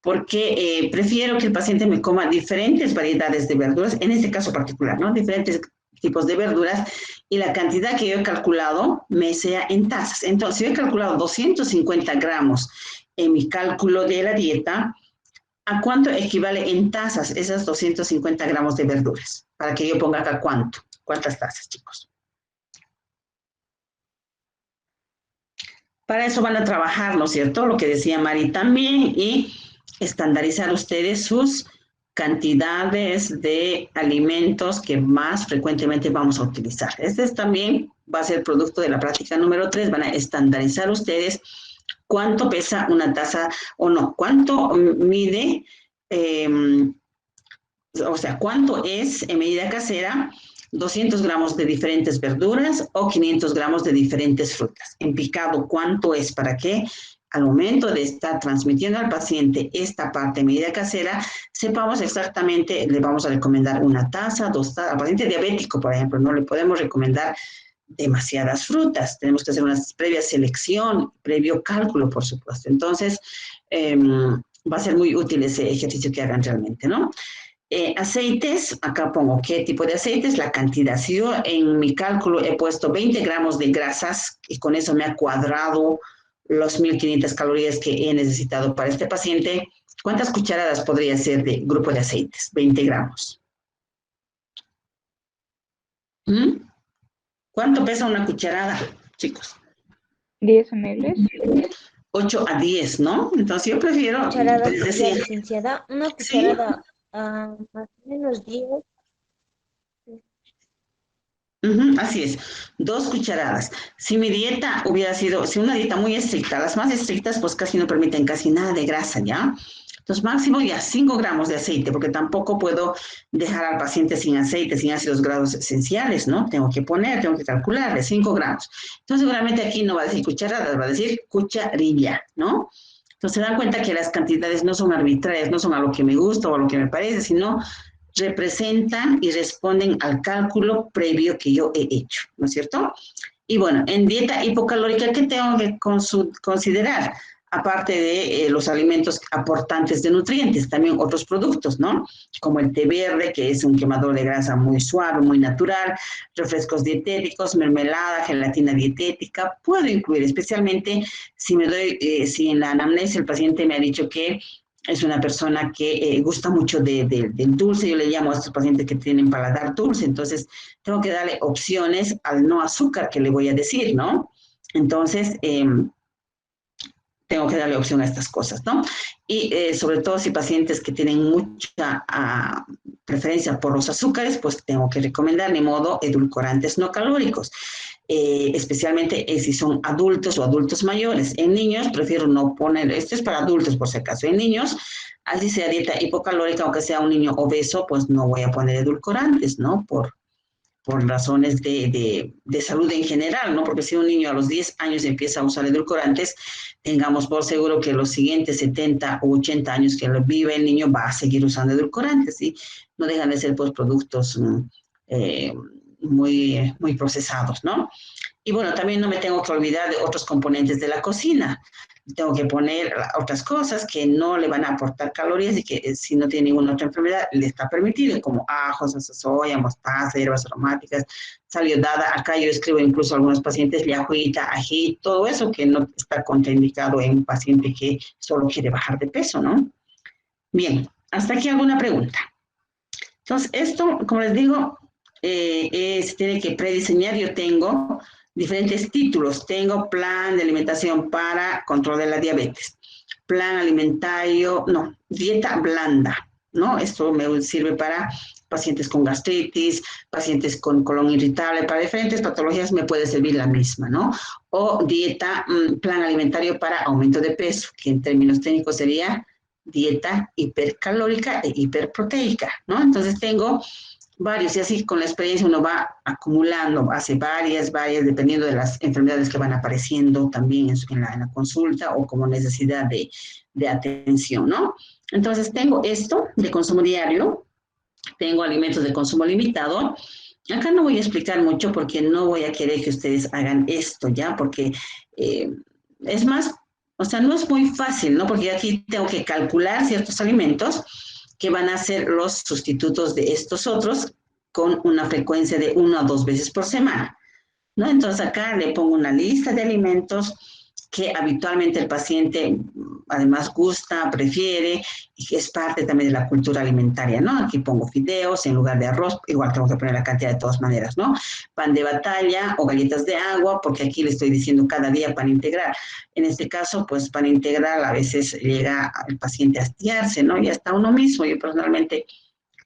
Porque prefiero que el paciente me coma diferentes variedades de verduras, en este caso particular, ¿no? Diferentes tipos de verduras, y la cantidad que yo he calculado me sea en tazas. Entonces, si yo he calculado 250 gramos en mi cálculo de la dieta, ¿a cuánto equivale en tazas esas 250 gramos de verduras? Para que yo ponga acá cuántas tazas, chicos. Para eso van a trabajar, ¿no es cierto? Lo que decía Mari también, y estandarizar ustedes sus cantidades de alimentos que más frecuentemente vamos a utilizar. Este también va a ser producto de la práctica número 3. Van a estandarizar ustedes cuánto pesa una taza o no, cuánto mide, o sea, cuánto es en medida casera 200 gramos de diferentes verduras o 500 gramos de diferentes frutas. En picado, ¿cuánto es? ¿Para qué? Al momento de estar transmitiendo al paciente esta parte de medida casera, sepamos exactamente, le vamos a recomendar una taza, 2 tazas. Al paciente diabético, por ejemplo, no le podemos recomendar demasiadas frutas. Tenemos que hacer una previa selección, previo cálculo, por supuesto. Entonces, va a ser muy útil ese ejercicio que hagan realmente, ¿no? Aceites, acá pongo qué tipo de aceites, la cantidad. Si yo en mi cálculo he puesto 20 gramos de grasas y con eso me ha cuadrado los 1500 calorías que he necesitado para este paciente, ¿cuántas cucharadas podría ser de grupo de aceites? 20 gramos. ¿Cuánto pesa una cucharada, chicos? 10 ml. 8 a 10, ¿no? Entonces yo prefiero... Cucharada, pues, decir, licenciada, una cucharada, más o menos 10. Así es, 2 cucharadas. Si mi dieta hubiera sido, si una dieta muy estricta, las más estrictas pues casi no permiten casi nada de grasa, ¿ya? Entonces máximo ya 5 gramos de aceite, porque tampoco puedo dejar al paciente sin aceite, sin ácidos grasos esenciales, ¿no? Tengo que calcularle 5 gramos. Entonces seguramente aquí no va a decir cucharadas, va a decir cucharilla, ¿no? Entonces se dan cuenta que las cantidades no son arbitrarias, no son a lo que me gusta o a lo que me parece, sino representan y responden al cálculo previo que yo he hecho, ¿no es cierto? Y bueno, en dieta hipocalórica, ¿qué tengo que considerar? Aparte de los alimentos aportantes de nutrientes, también otros productos, ¿no? Como el té verde, que es un quemador de grasa muy suave, muy natural, refrescos dietéticos, mermelada, gelatina dietética, puedo incluir, especialmente si si en la anamnesis el paciente me ha dicho que es una persona que gusta mucho del dulce. Yo le llamo a estos pacientes que tienen paladar dulce, entonces tengo que darle opciones al no azúcar que le voy a decir, ¿no? Entonces, tengo que darle opción a estas cosas, ¿no? Y sobre todo si pacientes que tienen mucha preferencia por los azúcares, pues tengo que recomendar de modo edulcorantes no calóricos. Especialmente si son adultos o adultos mayores. En niños prefiero no poner, esto es para adultos por si acaso, en niños, así sea dieta hipocalórica, aunque sea un niño obeso, pues no voy a poner edulcorantes, ¿no? Por por razones de salud en general, ¿no? Porque si un niño a los 10 años empieza a usar edulcorantes, tengamos por seguro que los siguientes 70 u 80 años que vive el niño va a seguir usando edulcorantes, ¿sí? No dejan de ser, pues, productos muy procesados, ¿no? Y bueno, también no me tengo que olvidar de otros componentes de la cocina. Tengo que poner otras cosas que no le van a aportar calorías y que si no tiene ninguna otra enfermedad le está permitido, como ajos, salsa soya, mostaza, hierbas aromáticas, sal iodada. Acá yo escribo incluso a algunos pacientes liajuita, ají, todo eso que no está contraindicado en un paciente que solo quiere bajar de peso, ¿no? Bien, hasta aquí alguna pregunta. Entonces, esto, como les digo, se tiene que prediseñar. Yo tengo diferentes títulos. Tengo plan de alimentación para control de la diabetes, plan alimentario, no, dieta blanda, ¿no? Esto me sirve para pacientes con gastritis, pacientes con colon irritable, para diferentes patologías me puede servir la misma, ¿no? O dieta, plan alimentario para aumento de peso, que en términos técnicos sería dieta hipercalórica e hiperproteica, ¿no? Entonces tengo varios, y así con la experiencia uno va acumulando, hace varias, dependiendo de las enfermedades que van apareciendo también en la consulta o como necesidad de atención, ¿no? Entonces tengo esto de consumo diario, tengo alimentos de consumo limitado. Acá no voy a explicar mucho porque no voy a querer que ustedes hagan esto, ¿ya? Porque es más, o sea, no es muy fácil, ¿no? Porque aquí tengo que calcular ciertos alimentos que van a ser los sustitutos de estos otros con una frecuencia de 1 a 2 veces por semana, ¿no? Entonces acá le pongo una lista de alimentos que habitualmente el paciente además gusta, prefiere, y que es parte también de la cultura alimentaria, ¿no? Aquí pongo fideos en lugar de arroz, igual tengo que poner la cantidad de todas maneras, ¿no? Pan de batalla o galletas de agua, porque aquí le estoy diciendo cada día pan integral. En este caso, pues pan integral a veces llega al paciente a hastiarse, ¿no? Y hasta uno mismo, yo personalmente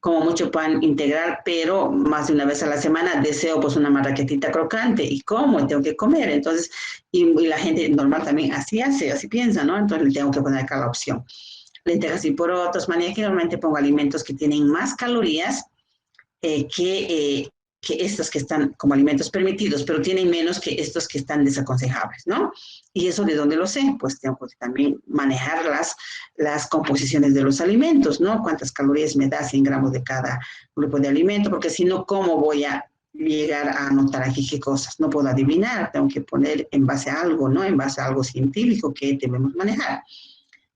como mucho pan integral, pero más de una vez a la semana deseo pues una marraquetita crocante. ¿Y cómo? Tengo que comer. Entonces, y la gente normal también así hace, así piensa, ¿no? Entonces le tengo que poner acá la opción. Lentejas y porotos, maní, que normalmente pongo alimentos que tienen más calorías que estos que están como alimentos permitidos, pero tienen menos que estos que están desaconsejables, ¿no? ¿Y eso de dónde lo sé? Pues tengo que también manejar las composiciones de los alimentos, ¿no? Cuántas calorías me da 100 gramos de cada grupo de alimento, porque si no, ¿cómo voy a llegar a anotar aquí qué cosas? No puedo adivinar, tengo que poner en base a algo, ¿no? En base a algo científico que debemos manejar.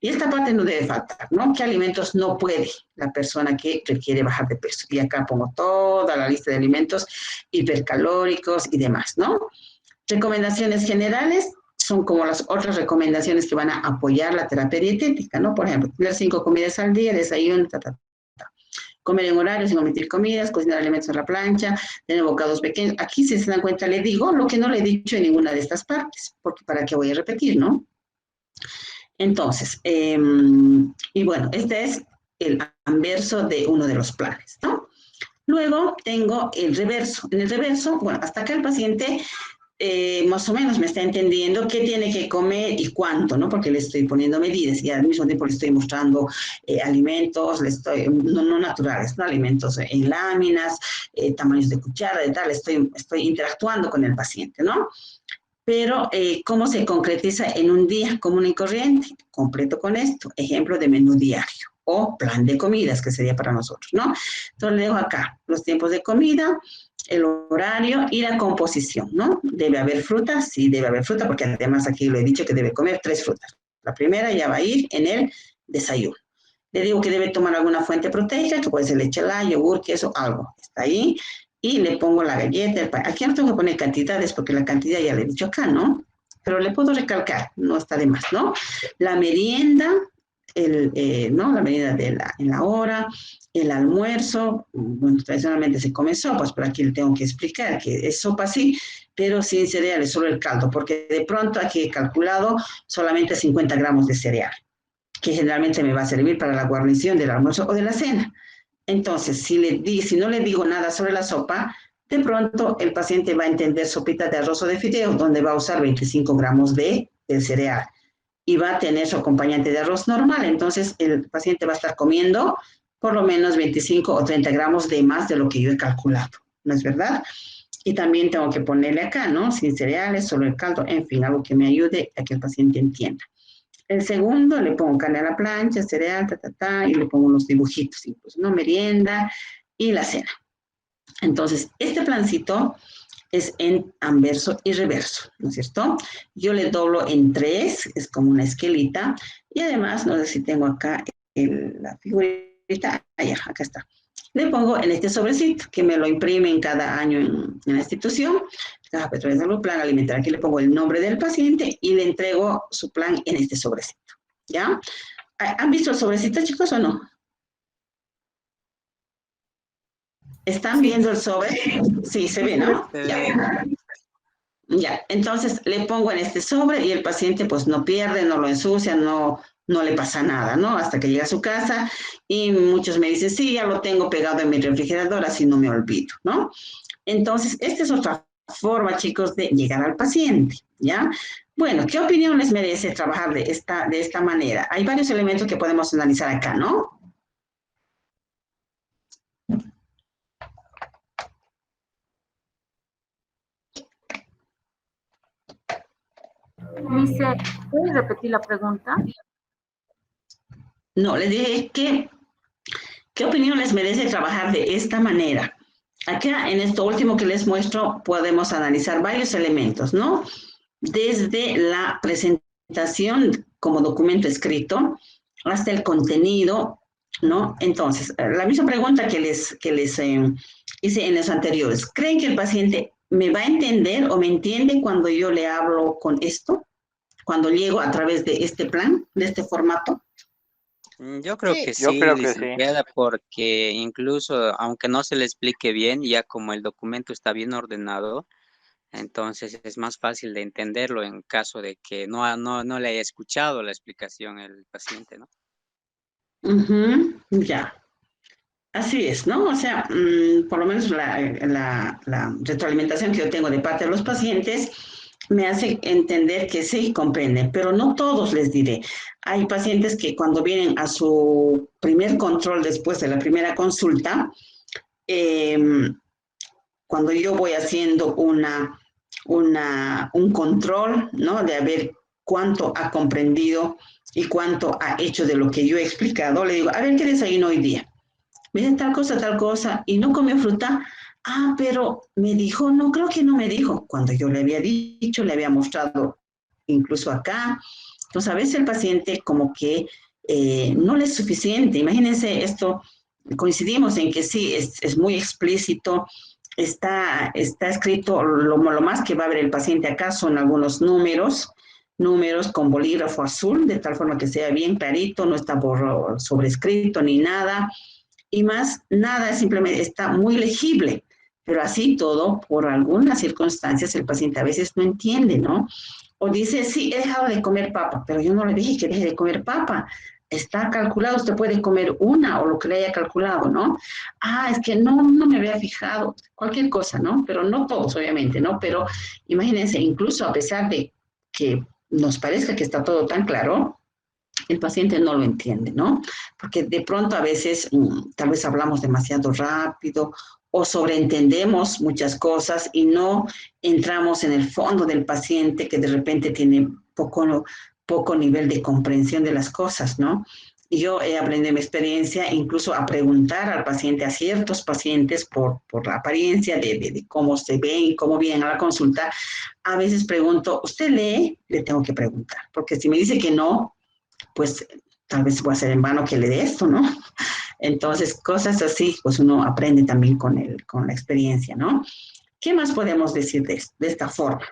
Y esta parte no debe faltar, ¿no? ¿Qué alimentos no puede la persona que requiere bajar de peso? Y acá pongo toda la lista de alimentos hipercalóricos y demás, ¿no? Recomendaciones generales son como las otras recomendaciones que van a apoyar la terapia dietética, ¿no? Por ejemplo, tener 5 comidas al día, desayuno, comer en horario sin omitir comidas, cocinar alimentos a la plancha, tener bocados pequeños. Aquí, si se dan cuenta, le digo lo que no le he dicho en ninguna de estas partes, porque ¿para qué voy a repetir, no? Entonces, y bueno, este es el anverso de uno de los planes, ¿no? Luego tengo el reverso. En el reverso, bueno, hasta acá el paciente más o menos me está entendiendo qué tiene que comer y cuánto, ¿no? Porque le estoy poniendo medidas y al mismo tiempo le estoy mostrando alimentos, no naturales, ¿no? Alimentos en láminas, tamaños de cuchara, de tal, estoy interactuando con el paciente, ¿no? Pero, ¿cómo se concretiza en un día común y corriente? Completo con esto, ejemplo de menú diario o plan de comidas, que sería para nosotros, ¿no? Entonces, le dejo acá los tiempos de comida, el horario y la composición, ¿no? ¿Debe haber fruta? Sí, debe haber fruta, porque además aquí lo he dicho que debe comer 3 frutas. La primera ya va a ir en el desayuno. Le digo que debe tomar alguna fuente proteica, que puede ser leche light, yogur, queso, algo. Está ahí. Y le pongo la galleta, el pan. Aquí no tengo que poner cantidades porque la cantidad ya le he dicho acá, ¿no? Pero le puedo recalcar, no está de más, ¿no? La merienda, ¿no? La merienda en la hora, el almuerzo, bueno, tradicionalmente se come sopas, pero aquí le tengo que explicar que es sopa sí, pero sin cereales, solo el caldo, porque de pronto aquí he calculado solamente 50 gramos de cereal, que generalmente me va a servir para la guarnición del almuerzo o de la cena. Entonces, si no le digo nada sobre la sopa, de pronto el paciente va a entender sopita de arroz o de fideo, donde va a usar 25 gramos del cereal y va a tener su acompañante de arroz normal. Entonces, el paciente va a estar comiendo por lo menos 25 o 30 gramos de más de lo que yo he calculado. ¿no es verdad? Y también tengo que ponerle acá, ¿no? Sin cereales, solo el caldo, en fin, algo que me ayude a que el paciente entienda. El segundo, le pongo carne a la plancha, cereal, y le pongo unos dibujitos, incluso, ¿no? Merienda y la cena. Entonces, este plancito es en anverso y reverso, ¿no es cierto? Yo le doblo en 3, es como una esquelita, y además, no sé si tengo acá la figurita, allá, acá está. Le pongo en este sobrecito, que me lo imprimen cada año en la institución, Caja Petrolera de Salud, Plan Alimentario. Aquí le pongo el nombre del paciente y le entrego su plan en este sobrecito, ¿ya? ¿Han visto el sobrecito, chicos, o no? ¿Están viendo el sobre? Sí, se ve, ¿no? Ya. Ya, entonces le pongo en este sobre y el paciente pues no pierde, no lo ensucia, no le pasa nada, ¿no? Hasta que llega a su casa y muchos me dicen, sí, ya lo tengo pegado en mi refrigerador, así no me olvido, ¿no? Entonces, esta es otra forma, chicos, de llegar al paciente, ¿ya? Bueno, ¿qué opinión les merece trabajar de esta manera? Hay varios elementos que podemos analizar acá, ¿no? Dice, ¿puedes repetir la pregunta? No, les dije que, ¿qué opinión les merece trabajar de esta manera? Acá, en esto último que les muestro, podemos analizar varios elementos, ¿no? Desde la presentación como documento escrito hasta el contenido, ¿no? Entonces, la misma pregunta que les hice en los anteriores. ¿Creen que el paciente me va a entender o me entiende cuando yo le hablo con esto? Cuando llego a través de este plan, de este formato. Yo creo que sí, licenciada, porque incluso aunque no se le explique bien, ya como el documento está bien ordenado, entonces es más fácil de entenderlo en caso de que no le haya escuchado la explicación el paciente, ¿no? Ya. Así es, ¿no? O sea, por lo menos la retroalimentación que yo tengo de parte de los pacientes me hace entender que sí comprenden, pero no todos, les diré. Hay pacientes que cuando vienen a su primer control después de la primera consulta, cuando yo voy haciendo un control, ¿no? De a ver cuánto ha comprendido y cuánto ha hecho de lo que yo he explicado, le digo, a ver, ¿qué desayuno hoy día? Me dice tal cosa, y no comió fruta. Ah, pero me dijo, no, creo que no me dijo. Cuando yo le había dicho, le había mostrado incluso acá. Entonces, a veces el paciente como que no le es suficiente. Imagínense esto, coincidimos en que sí, es muy explícito, está escrito, lo más que va a ver el paciente acá son algunos números con bolígrafo azul, de tal forma que sea bien clarito, no está sobrescrito ni nada. Y más nada, simplemente está muy legible, pero así todo, por algunas circunstancias, el paciente a veces no entiende, ¿no? O dice, sí, he dejado de comer papa, pero yo no le dije que deje de comer papa. Está calculado, usted puede comer una o lo que le haya calculado, ¿no? Ah, es que no me había fijado, cualquier cosa, ¿no? Pero no todos, obviamente, ¿no? Pero imagínense, incluso a pesar de que nos parezca que está todo tan claro, el paciente no lo entiende, ¿no? Porque de pronto a veces tal vez hablamos demasiado rápido o sobreentendemos muchas cosas y no entramos en el fondo del paciente que de repente tiene poco nivel de comprensión de las cosas, ¿no? Y yo he aprendido en mi experiencia incluso a preguntar al paciente, a ciertos pacientes por la apariencia de cómo se ven y cómo vienen a la consulta. A veces pregunto, ¿usted lee? Le tengo que preguntar, porque si me dice que no, pues tal vez va a ser en vano que le dé esto, ¿no? Entonces, cosas así, pues uno aprende también con la experiencia, ¿no? ¿Qué más podemos decir de esta forma?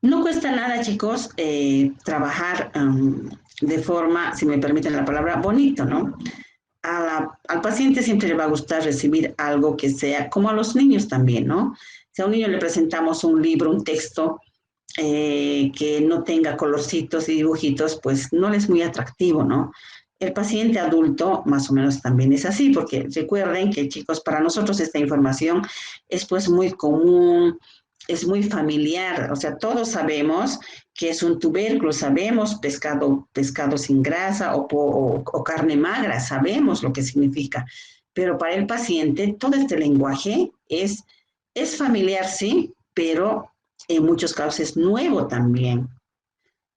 No cuesta nada, chicos, trabajar de forma, si me permiten la palabra, bonito, ¿no? Al paciente siempre le va a gustar recibir algo que sea, como a los niños también, ¿no? Si a un niño le presentamos un libro, un texto que no tenga colorcitos y dibujitos, pues no le es muy atractivo, ¿no? El paciente adulto más o menos también es así, porque recuerden que, chicos, para nosotros esta información es pues muy común, es muy familiar, o sea, todos sabemos que es un tubérculo, sabemos pescado sin grasa o carne magra, sabemos lo que significa, pero para el paciente todo este lenguaje es familiar, sí, pero en muchos casos es nuevo también.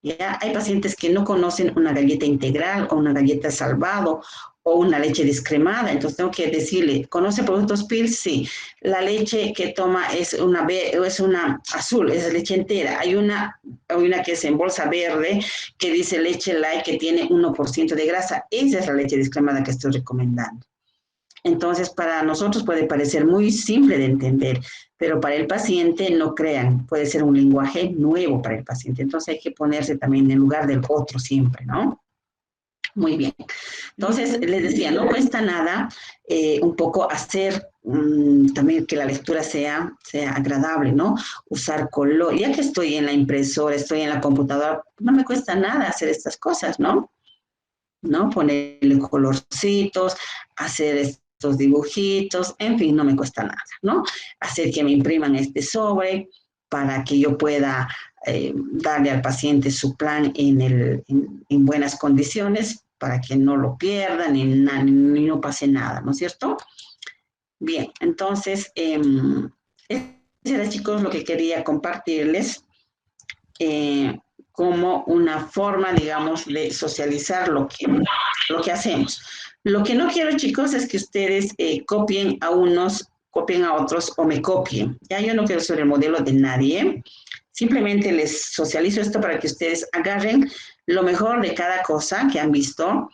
Ya hay pacientes que no conocen una galleta integral o una galleta salvado o una leche descremada, entonces tengo que decirle, ¿conoce productos Pilz? Sí. La leche que toma es una azul, es leche entera. Hay una que es en bolsa verde que dice leche light que tiene 1% de grasa. Esa es la leche descremada que estoy recomendando. Entonces, para nosotros puede parecer muy simple de entender, pero para el paciente, no crean, puede ser un lenguaje nuevo para el paciente. Entonces, hay que ponerse también en el lugar del otro siempre, ¿no? Muy bien. Entonces, les decía, no cuesta nada un poco hacer también que la lectura sea agradable, ¿no? Usar color. Ya que estoy en la impresora, estoy en la computadora, no me cuesta nada hacer estas cosas, ¿no? Ponerle colorcitos, hacer estos dibujitos, en fin, no me cuesta nada, ¿no? Hacer que me impriman este sobre para que yo pueda darle al paciente su plan en buenas condiciones para que no lo pierdan ni no pase nada, ¿no es cierto? Bien, entonces, eso era, chicos, lo que quería compartirles como una forma, digamos, de socializar lo que hacemos. Lo que no quiero, chicos, es que ustedes copien a unos, copien a otros o me copien. Ya yo no quiero ser el modelo de nadie. Simplemente les socializo esto para que ustedes agarren lo mejor de cada cosa que han visto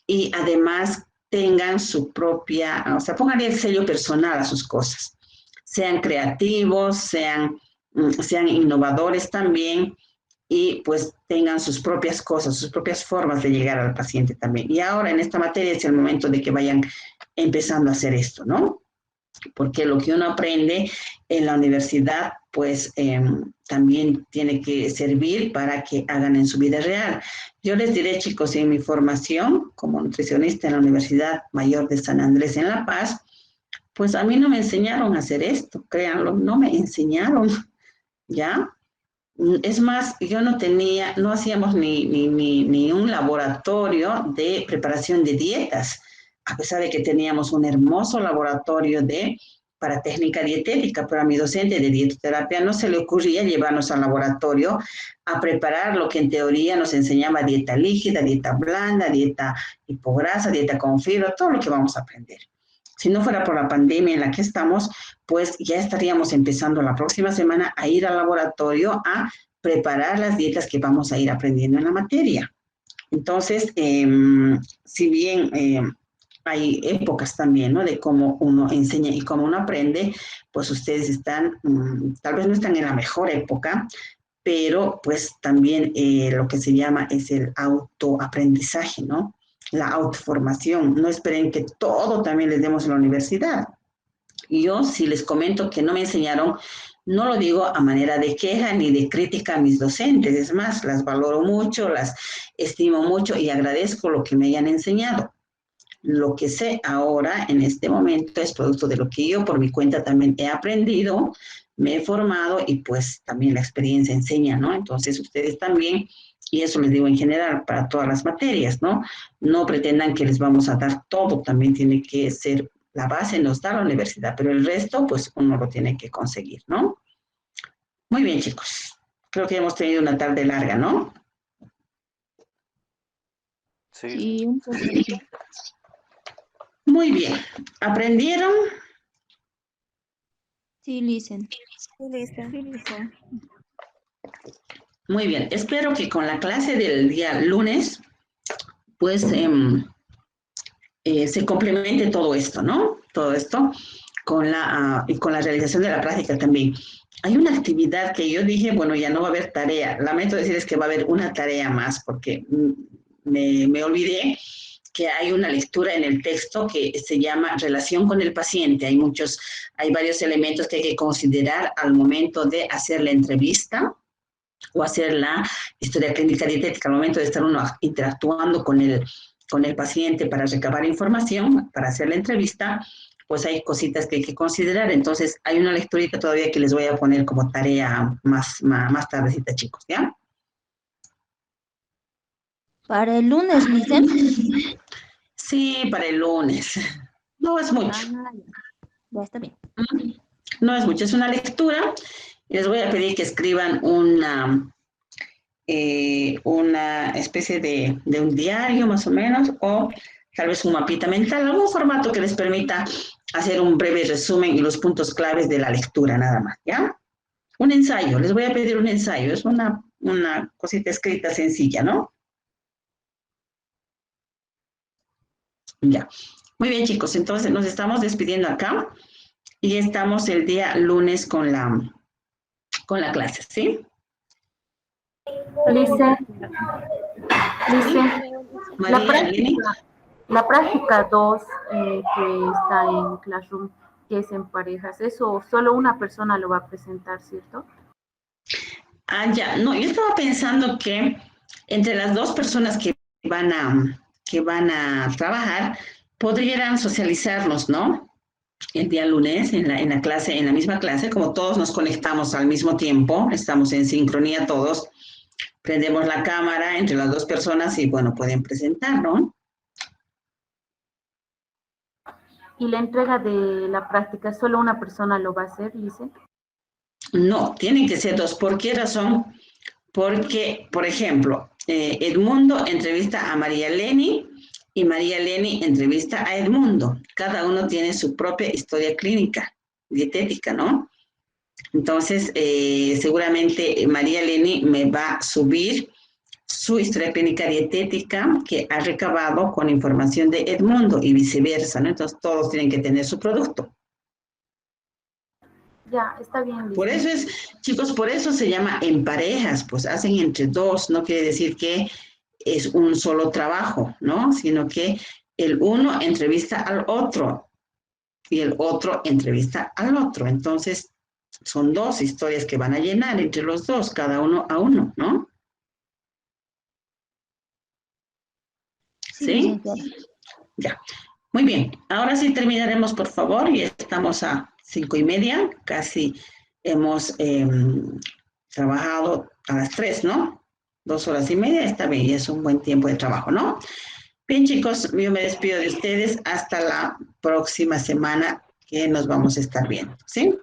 y además tengan su propia, o sea, pónganle el sello personal a sus cosas. Sean creativos, sean innovadores también y pues tengan sus propias cosas, sus propias formas de llegar al paciente también. Y ahora en esta materia es el momento de que vayan empezando a hacer esto, ¿no? Porque lo que uno aprende en la universidad, pues también tiene que servir para que hagan en su vida real. Yo les diré, chicos, en mi formación como nutricionista en la Universidad Mayor de San Andrés en La Paz, pues a mí no me enseñaron a hacer esto, créanlo, no me enseñaron, ¿ya? Es más, yo no hacíamos ni un laboratorio de preparación de dietas, a pesar de que teníamos un hermoso laboratorio para técnica dietética, pero a mi docente de dietoterapia no se le ocurría llevarnos al laboratorio a preparar lo que en teoría nos enseñaba dieta líquida, dieta blanda, dieta hipograsa, dieta con fibra, todo lo que vamos a aprender. Si no fuera por la pandemia en la que estamos, pues ya estaríamos empezando la próxima semana a ir al laboratorio a preparar las dietas que vamos a ir aprendiendo en la materia. Entonces, si bien hay épocas también, ¿no? De cómo uno enseña y cómo uno aprende, pues ustedes están, tal vez no están en la mejor época, pero pues también lo que se llama es el autoaprendizaje, ¿no? La autoformación. No esperen que todo también les demos en la universidad. Yo, si les comento que no me enseñaron, no lo digo a manera de queja ni de crítica a mis docentes. Es más, las valoro mucho, las estimo mucho y agradezco lo que me hayan enseñado. Lo que sé ahora, en este momento, es producto de lo que yo por mi cuenta también he aprendido, me he formado y pues también la experiencia enseña, ¿no? Entonces, ustedes también, y eso les digo en general para todas las materias, ¿no? No pretendan que les vamos a dar todo, también tiene que ser la base, nos da la universidad, pero el resto, pues uno lo tiene que conseguir, ¿no? Muy bien, chicos. Creo que hemos tenido una tarde larga, ¿no? Sí, un poquito. Muy bien. ¿Aprendieron? Sí, listen. Sí, listen. Muy bien. Espero que con la clase del día lunes, pues se complemente todo esto, ¿no? Todo esto con la realización de la práctica también. Hay una actividad que yo dije, bueno, ya no va a haber tarea. Lamento decirles que va a haber una tarea más porque me olvidé que hay una lectura en el texto que se llama relación con el paciente. Hay varios elementos que hay que considerar al momento de hacer la entrevista o hacer la historia clínica dietética, al momento de estar uno interactuando con el paciente para recabar información, para hacer la entrevista. pues hay cositas que hay que considerar. Entonces, hay una lecturita todavía que les voy a poner como tarea más tardecita, chicos, ¿ya? ¿Para el lunes, Licen? Sí, para el lunes. No es mucho. Ya está bien. No es mucho, es una lectura. Les voy a pedir que escriban una especie de un diario más o menos, o tal vez un mapita mental, algún formato que les permita hacer un breve resumen y los puntos claves de la lectura nada más, ¿ya? Un ensayo, les voy a pedir un ensayo, es una cosita escrita sencilla, ¿no? Ya. Muy bien, chicos, entonces nos estamos despidiendo acá y estamos el día lunes con la clase, ¿sí? Lice, María, la práctica 2 que está en Classroom, que es en parejas, eso solo una persona lo va a presentar, ¿cierto? Ah, ya, no, yo estaba pensando que entre las dos personas que van a trabajar, podrían socializarnos, ¿no? El día lunes en la clase, en la misma clase, como todos nos conectamos al mismo tiempo, estamos en sincronía todos, prendemos la cámara entre las dos personas y, bueno, pueden presentar, ¿no? ¿Y la entrega de la práctica solo una persona lo va a hacer, Lice? No, tienen que ser dos. ¿Por qué razón? Porque, por ejemplo, Edmundo entrevista a María Eleni y María Eleni entrevista a Edmundo. Cada uno tiene su propia historia clínica, dietética, ¿no? Entonces, seguramente María Eleni me va a subir su historia clínica dietética que ha recabado con información de Edmundo y viceversa, ¿no? Entonces, todos tienen que tener su producto. Ya, está bien. Lice. Por eso chicos, por eso se llama en parejas, pues hacen entre dos, no quiere decir que es un solo trabajo, ¿no? Sino que el uno entrevista al otro y el otro entrevista al otro. Entonces, son dos historias que van a llenar entre los dos, cada uno a uno, ¿no? ¿Sí? Ya. Muy bien. Ahora sí terminaremos, por favor, y estamos a 5:30, casi hemos trabajado a las 3, ¿no? 2 horas y media, está bien, y es un buen tiempo de trabajo, ¿no? Bien, chicos, yo me despido de ustedes hasta la próxima semana que nos vamos a estar viendo, ¿sí?